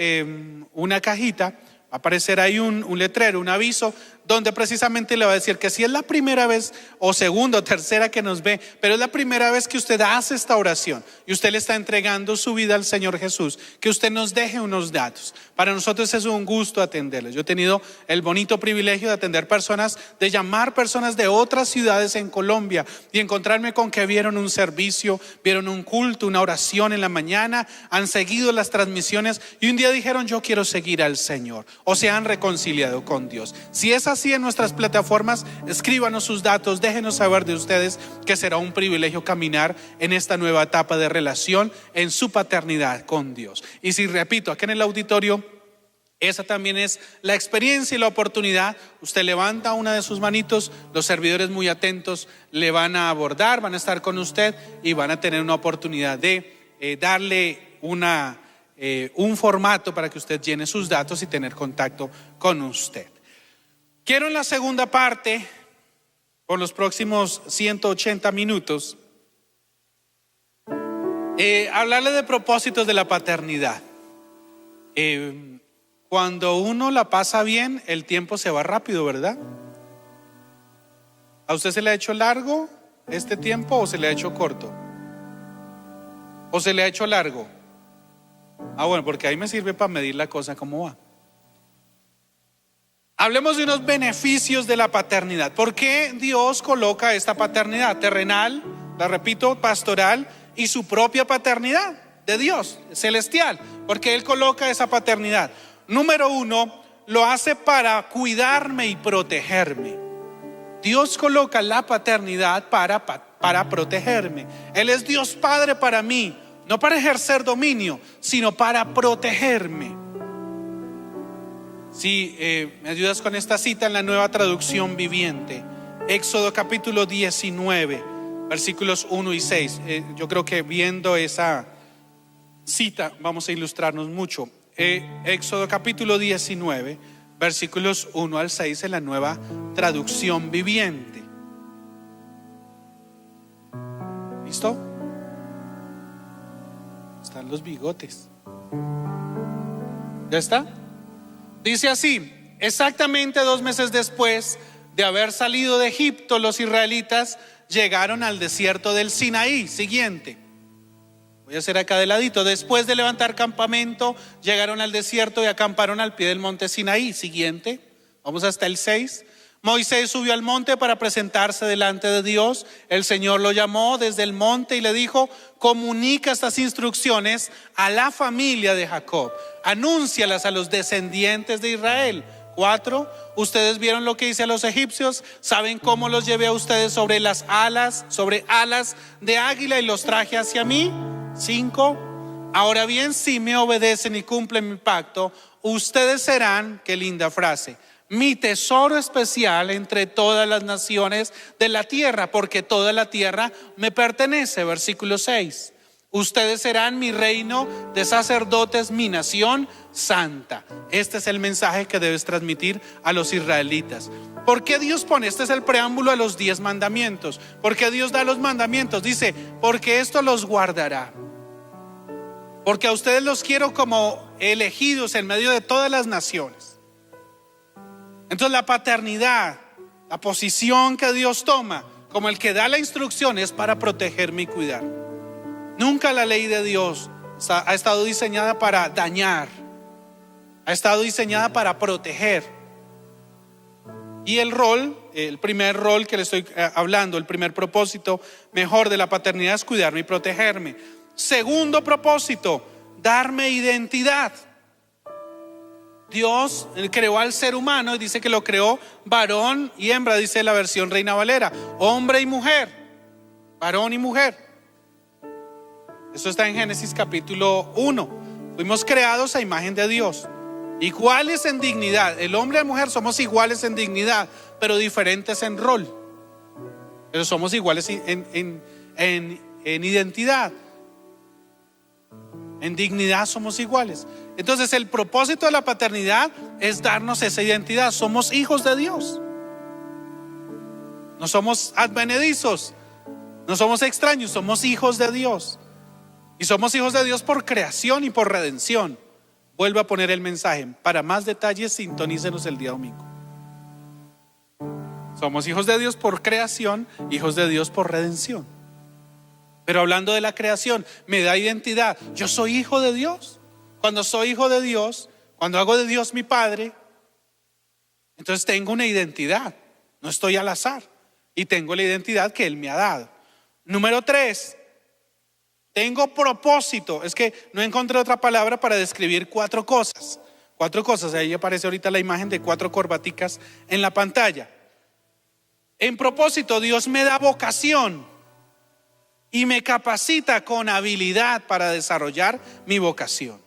una cajita, va a aparecer ahí un letrero, un aviso, donde precisamente le va a decir que si es la primera vez o segunda o tercera que nos ve, pero es la primera vez que usted hace esta oración y usted le está entregando su vida al Señor Jesús, que usted nos deje unos datos. Para nosotros es un gusto atenderles. Yo he tenido el bonito privilegio de atender personas, de llamar personas de otras ciudades en Colombia y encontrarme con que vieron un servicio, vieron un culto, una oración en la mañana, han seguido las transmisiones y un día dijeron: yo quiero seguir al Señor, o se han reconciliado con Dios. Si es así en nuestras plataformas, escríbanos sus datos, déjenos saber de ustedes, que será un privilegio caminar en esta nueva etapa de relación en su paternidad con Dios. Y si, repito, aquí en el auditorio, esa también es la experiencia y la oportunidad. Usted levanta una de sus manitos, los servidores muy atentos le van a abordar, van a estar con usted y van a tener una oportunidad de darle un formato para que usted llene sus datos y tener contacto con usted. Quiero en la segunda parte, por los próximos 180 minutos, hablarle de propósitos de la paternidad. Cuando uno la pasa bien, el tiempo se va rápido, ¿verdad? ¿A usted se le ha hecho largo este tiempo o se le ha hecho corto? ¿O se le ha hecho largo? Bueno, porque ahí me sirve para medir la cosa cómo va. Hablemos de unos beneficios de la paternidad. ¿Por qué Dios coloca esta paternidad terrenal, la repito, pastoral, y su propia paternidad de Dios celestial? Porque Él coloca esa paternidad. Número uno, lo hace para cuidarme y protegerme. Dios coloca la paternidad para protegerme. Él es Dios Padre para mí, no para ejercer dominio, sino para protegerme. Si me ayudas con esta cita en la Nueva Traducción Viviente, Éxodo capítulo 19, versículos 1 y 6. Yo creo que viendo esa cita vamos a ilustrarnos mucho. Éxodo capítulo 19, versículos 1 al 6 en la Nueva Traducción Viviente. ¿Listo? Están los bigotes. ¿Ya está? Dice así: exactamente 2 meses después de haber salido de Egipto, los israelitas llegaron al desierto del Sinaí. Siguiente. Voy a hacer acá de ladito. Después de levantar campamento, llegaron al desierto y acamparon al pie del monte Sinaí. Siguiente. Vamos hasta el 6. Moisés subió al monte para presentarse delante de Dios. El Señor lo llamó desde el monte y le dijo: comunica estas instrucciones a la familia de Jacob, anúncialas a los descendientes de Israel. 4. Ustedes vieron lo que hice a los egipcios, saben cómo los llevé a ustedes sobre alas de águila y los traje hacia mí. 5. Ahora bien, si me obedecen y cumplen mi pacto, ustedes serán, qué linda frase, mi tesoro especial entre todas las naciones de la tierra, porque toda la tierra me pertenece. Versículo 6. Ustedes serán mi reino de sacerdotes, mi nación santa. Este es el mensaje que debes transmitir a los israelitas. ¿Por qué Dios pone? Este es el preámbulo a los 10 mandamientos. ¿Por qué Dios da los mandamientos? Dice: porque esto los guardará. Porque a ustedes los quiero como elegidos en medio de todas las naciones. Entonces la paternidad, la posición que Dios toma como el que da la instrucción, es para protegerme y cuidar. Nunca la ley de Dios ha estado diseñada para dañar, ha estado diseñada para proteger. Y el primer rol que le estoy hablando, el primer propósito mejor de la paternidad es cuidarme y protegerme. Segundo propósito, darme identidad. Dios creó al ser humano y dice que lo creó varón y hembra, dice la versión Reina Valera, hombre y mujer, varón y mujer. Eso está en Génesis capítulo 1. Fuimos creados a imagen de Dios, iguales en dignidad. El hombre y la mujer somos iguales en dignidad, pero diferentes en rol. Pero somos iguales en identidad. En dignidad somos iguales. Entonces el propósito de la paternidad es darnos esa identidad. Somos hijos de Dios. No somos advenedizos, no somos extraños, somos hijos de Dios. Y somos hijos de Dios por creación y por redención. Vuelvo a poner el mensaje. Para más detalles, sintonícenos el día domingo. Somos hijos de Dios por creación, hijos de Dios por redención. Pero hablando de la creación, me da identidad. Yo soy hijo de Dios. Cuando soy hijo de Dios, cuando hago de Dios mi Padre, entonces tengo una identidad. No estoy al azar. Y tengo la identidad que Él me ha dado. Número 3, tengo propósito. Es que no encontré otra palabra para describir 4 cosas. 4 cosas. Ahí aparece ahorita la imagen de 4 corbaticas en la pantalla. En propósito, Dios me da vocación y me capacita con habilidad para desarrollar mi vocación.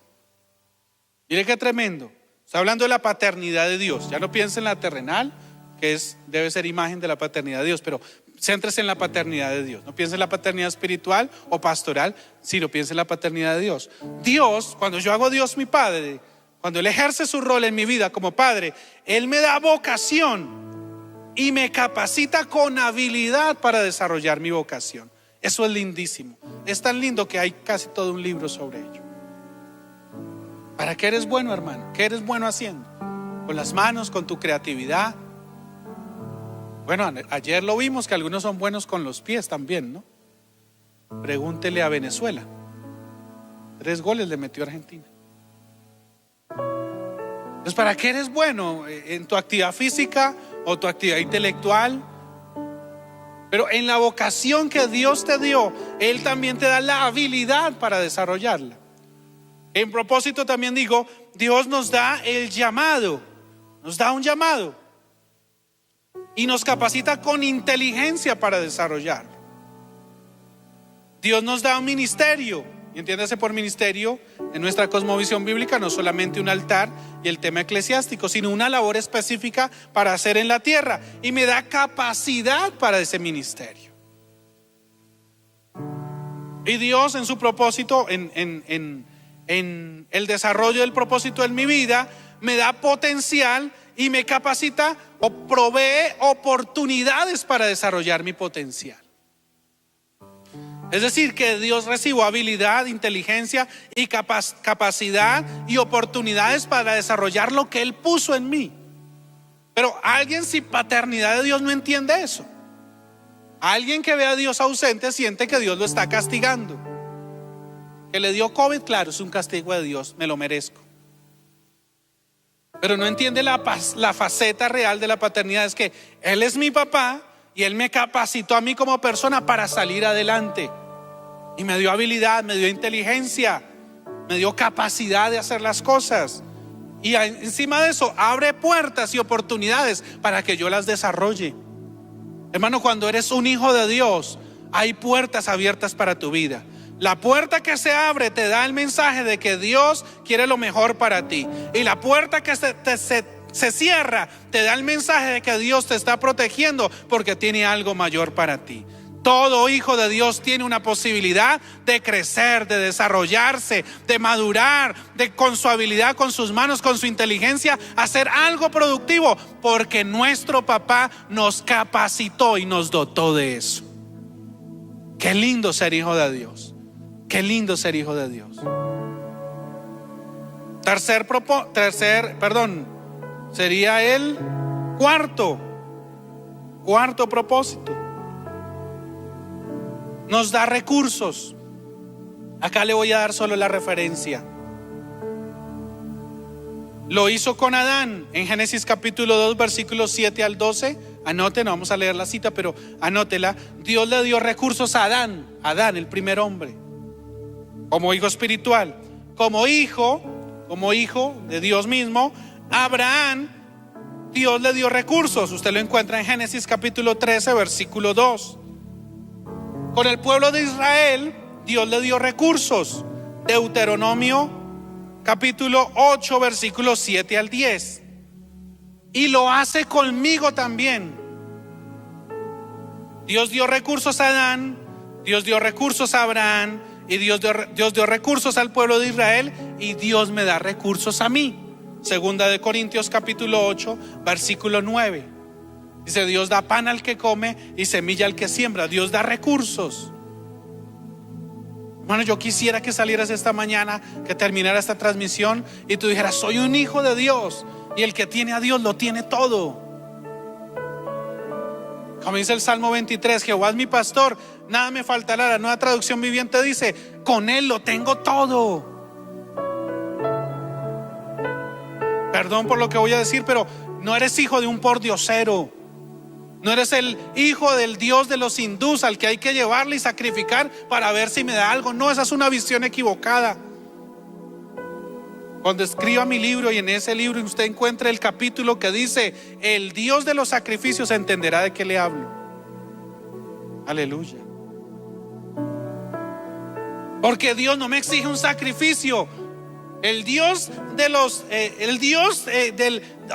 Mire qué tremendo. Está hablando de la paternidad de Dios. Ya no piense en la terrenal, que debe ser imagen de la paternidad de Dios, pero céntrese en la paternidad de Dios. No piense en la paternidad espiritual o pastoral, sino piense en la paternidad de Dios. Dios, cuando yo hago a Dios mi Padre, cuando Él ejerce su rol en mi vida como Padre, Él me da vocación y me capacita con habilidad para desarrollar mi vocación. Eso es lindísimo. Es tan lindo que hay casi todo un libro sobre ello. ¿Para qué eres bueno, hermano? ¿Qué eres bueno haciendo? Con las manos, con tu creatividad. Bueno, ayer lo vimos que algunos son buenos con los pies también, ¿no? Pregúntele a Venezuela. 3 goles le metió a Argentina. Entonces, ¿para qué eres bueno? ¿En tu actividad física o tu actividad intelectual? Pero en la vocación que Dios te dio, Él también te da la habilidad para desarrollarla. En propósito también digo, Dios nos da el llamado, nos da un llamado y nos capacita con inteligencia para desarrollarlo. Dios nos da un ministerio y entiéndase por ministerio en nuestra cosmovisión bíblica, no solamente un altar y el tema eclesiástico, sino una labor específica para hacer en la tierra, y me da capacidad para ese ministerio. Y Dios en su propósito, en el desarrollo del propósito en mi vida, me da potencial y me capacita o provee oportunidades para desarrollar mi potencial. Es decir, que Dios recibió habilidad, inteligencia y capacidad y oportunidades para desarrollar lo que Él puso en mí. Pero alguien sin paternidad de Dios no entiende eso. Alguien que ve a Dios ausente siente que Dios lo está castigando. Que le dio COVID, claro, es un castigo de Dios, me lo merezco. Pero no entiende la faceta real de la paternidad. Es que Él es mi papá y Él me capacitó a mí como persona para salir adelante. Y me dio habilidad, me dio inteligencia, me dio capacidad de hacer las cosas. Y encima de eso abre puertas y oportunidades para que yo las desarrolle. Hermano, cuando eres un hijo de Dios, hay puertas abiertas para tu vida. La puerta que se abre te da el mensaje de que Dios quiere lo mejor para ti. Y la puerta que se cierra te da el mensaje de que Dios te está protegiendo porque tiene algo mayor para ti. Todo hijo de Dios tiene una posibilidad de crecer, de desarrollarse, de madurar, de con su habilidad, con sus manos, con su inteligencia, hacer algo productivo, porque nuestro papá nos capacitó y nos dotó de eso. Qué lindo ser hijo de Dios. Qué lindo ser hijo de Dios. Sería el cuarto propósito. Nos da recursos. Acá le voy a dar solo la referencia. Lo hizo con Adán en Génesis capítulo 2 versículos 7 al 12. Anoten, no vamos a leer la cita, pero anótela. Dios le dio recursos a Adán, el primer hombre, como hijo espiritual, como hijo de Dios mismo. Abraham, Dios le dio recursos. Usted lo encuentra en Génesis capítulo 13 versículo 2. Con el pueblo de Israel, Dios le dio recursos. Deuteronomio capítulo 8 versículos 7 al 10. Y lo hace conmigo también. Dios dio recursos a Adán, Dios dio recursos a Abraham, y Dios dio recursos al pueblo de Israel, y Dios me da recursos a mí. Segunda de Corintios capítulo 8 versículo 9. Dice: Dios da pan al que come y semilla al que siembra. Dios da recursos. Hermano, yo quisiera que salieras esta mañana, que terminara esta transmisión y tú dijeras: soy un hijo de Dios, y el que tiene a Dios lo tiene todo. Como dice el Salmo 23, Jehová es mi pastor, nada me faltará. La Nueva Traducción Viviente dice: con Él lo tengo todo. Perdón por lo que voy a decir, pero no eres hijo de un pordiosero. No eres el hijo del Dios de los hindús al que hay que llevarle y sacrificar para ver si me da algo. No, esa es una visión equivocada. Cuando escriba mi libro, y en ese libro usted encuentre el capítulo que dice: el Dios de los sacrificios, entenderá de qué le hablo. Aleluya. Porque Dios no me exige un sacrificio. El Dios del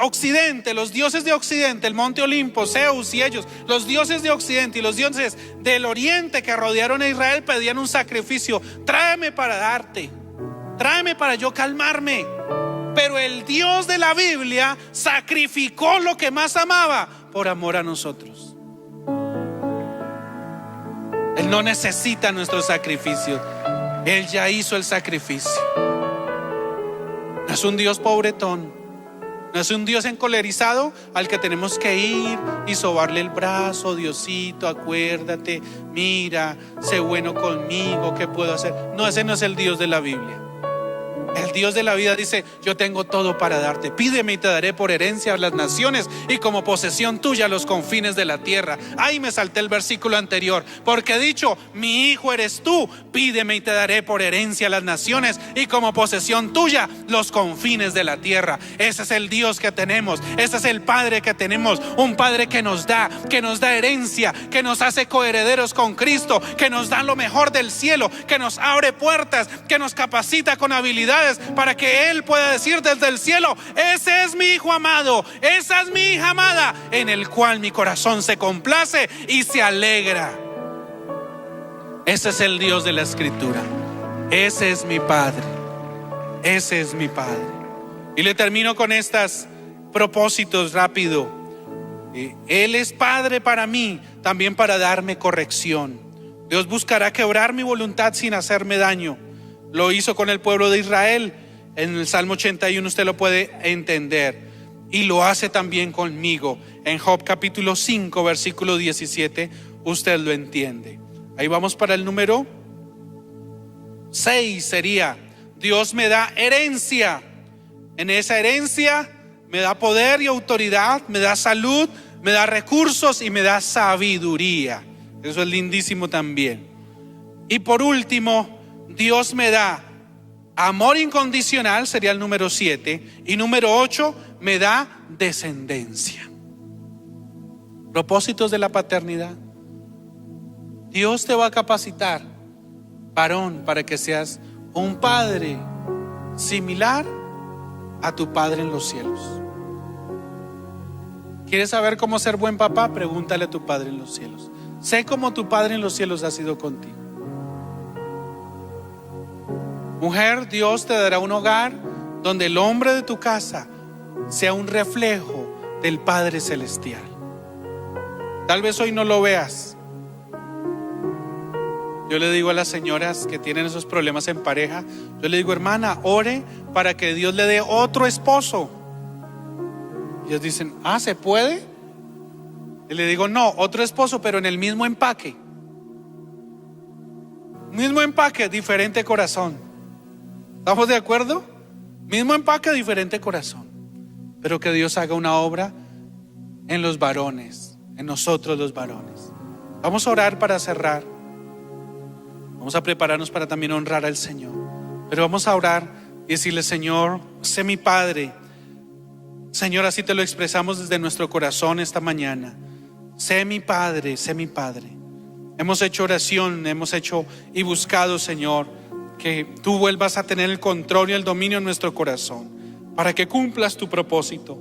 occidente, los dioses de occidente, el monte Olimpo, Zeus y ellos, los dioses de occidente y los dioses del oriente que rodearon a Israel pedían un sacrificio. Tráeme para darte, tráeme para yo calmarme. Pero el Dios de la Biblia sacrificó lo que más amaba por amor a nosotros. Él no necesita nuestro sacrificio. Él ya hizo el sacrificio. No es un Dios pobretón, no es un Dios encolerizado al que tenemos que ir y sobarle el brazo: Diosito, acuérdate, mira, sé bueno conmigo, ¿qué puedo hacer? No, ese no es el Dios de la Biblia. El Dios de la vida dice: yo tengo todo para darte. Pídeme y te daré por herencia a las naciones y como posesión tuya los confines de la tierra. Ahí me salté el versículo anterior, porque he dicho: mi hijo eres tú. Pídeme y te daré por herencia a las naciones y como posesión tuya los confines de la tierra. Ese es el Dios que tenemos. Ese es el Padre que tenemos. Un Padre que nos da herencia, que nos hace coherederos con Cristo, que nos da lo mejor del cielo, que nos abre puertas, que nos capacita con habilidades para que Él pueda decir desde el cielo: ese es mi hijo amado, esa es mi hija amada, en el cual mi corazón se complace y se alegra. Ese es el Dios de la Escritura. Ese es mi Padre. Ese es mi Padre. Y le termino con estos propósitos rápido. Él es Padre para mí, también para darme corrección. Dios buscará quebrar mi voluntad sin hacerme daño. Lo hizo con el pueblo de Israel. En el Salmo 81 usted lo puede entender. Y lo hace también conmigo. En Job capítulo 5 versículo 17 usted lo entiende. Ahí vamos para el número 6. Sería: Dios me da herencia. En esa herencia me da poder y autoridad, me da salud, me da recursos y me da sabiduría. Eso es lindísimo también. Y por último, Dios me da amor incondicional, sería el número 7. Y número 8, me da descendencia. Propósitos de la paternidad. Dios te va a capacitar, varón, para que seas un padre similar a tu Padre en los cielos. ¿Quieres saber cómo ser buen papá? Pregúntale a tu Padre en los cielos. Sé cómo tu Padre en los cielos ha sido contigo. Mujer, Dios te dará un hogar donde el hombre de tu casa sea un reflejo del Padre celestial. Tal vez hoy no lo veas. Yo le digo a las señoras que tienen esos problemas en pareja, yo le digo: hermana, ore para que Dios le dé otro esposo. Y ellos dicen: ¿se puede? Y le digo: no, otro esposo, pero en el mismo empaque. Mismo empaque, diferente corazón. ¿Estamos de acuerdo? Mismo empaque, diferente corazón. Pero que Dios haga una obra en los varones, en nosotros los varones. Vamos a orar para cerrar. Vamos a prepararnos para también honrar al Señor. Pero vamos a orar y decirle: Señor, sé mi Padre. Señor, así te lo expresamos desde nuestro corazón esta mañana. Sé mi Padre, sé mi Padre. Hemos hecho oración, hemos hecho y buscado, Señor, que tú vuelvas a tener el control y el dominio en nuestro corazón, para que cumplas tu propósito.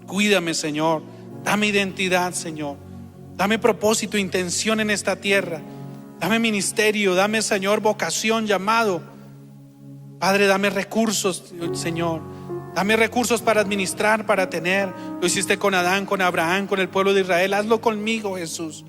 Cuídame, Señor. Dame identidad, Señor. Dame propósito, intención en esta tierra. Dame ministerio, dame, Señor, vocación, llamado. Padre, dame recursos, Señor. Dame recursos para administrar, para tener. Lo hiciste con Adán, con Abraham, con el pueblo de Israel. Hazlo conmigo, Jesús.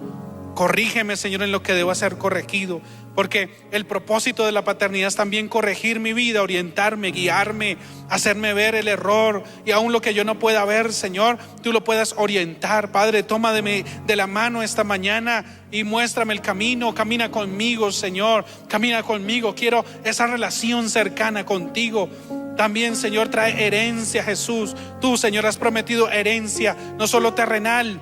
Corrígeme, Señor, en lo que debo ser corregido, porque el propósito de la paternidad es también corregir mi vida, orientarme, guiarme, hacerme ver el error, y aún lo que yo no pueda ver, Señor, tú lo puedas orientar. Padre, toma de la mano esta mañana y muéstrame el camino. Camina conmigo, Señor, camina conmigo. Quiero esa relación cercana contigo. También, Señor, trae herencia, Jesús. Tú, Señor, has prometido herencia, no solo terrenal,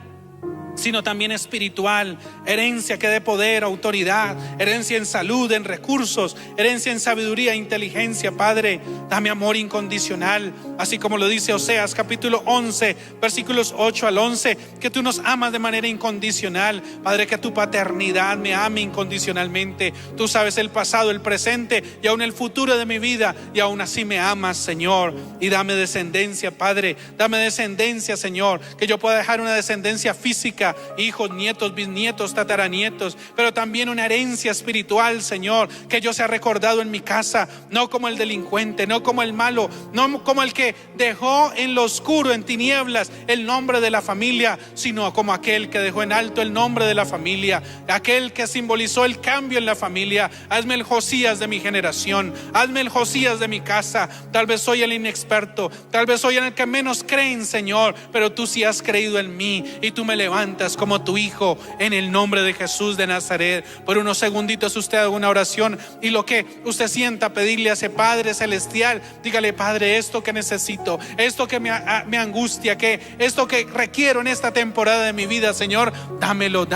sino también espiritual. Herencia que dé poder, autoridad, herencia en salud, en recursos, herencia en sabiduría, inteligencia. Padre, dame amor incondicional, así como lo dice Oseas capítulo 11 versículos 8 al 11, que tú nos amas de manera incondicional. Padre, que tu paternidad me ame incondicionalmente. Tú sabes el pasado, el presente y aún el futuro de mi vida, y aún así me amas, Señor. Y dame descendencia, Padre, dame descendencia, Señor, que yo pueda dejar una descendencia física, hijos, nietos, bisnietos, tataranietos, pero también una herencia espiritual, Señor, que yo sea recordado en mi casa, no como el delincuente, no como el malo, no como el que dejó en lo oscuro, en tinieblas, el nombre de la familia, sino como aquel que dejó en alto el nombre de la familia, aquel que simbolizó el cambio en la familia. Hazme el Josías de mi generación, hazme el Josías de mi casa. Tal vez soy el inexperto, tal vez soy el que menos creen, Señor, pero tú sí has creído en mí y tú me levantas levantas como tu hijo en el nombre de Jesús de Nazaret. Por unos segunditos usted haga una oración y lo que usted sienta pedirle a ese Padre celestial, dígale: Padre, esto que necesito, esto que me angustia, que esto que requiero en esta temporada de mi vida, Señor, dámelo,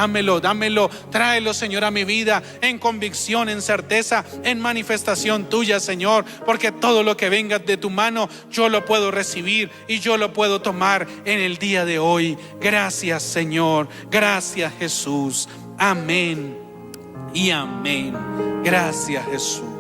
tráelo, Señor, a mi vida en convicción, en certeza, en manifestación tuya, Señor, porque todo lo que venga de tu mano yo lo puedo recibir y yo lo puedo tomar en el día de hoy. Gracias, Señor, gracias, Jesús. Amén y amén. Gracias, Jesús.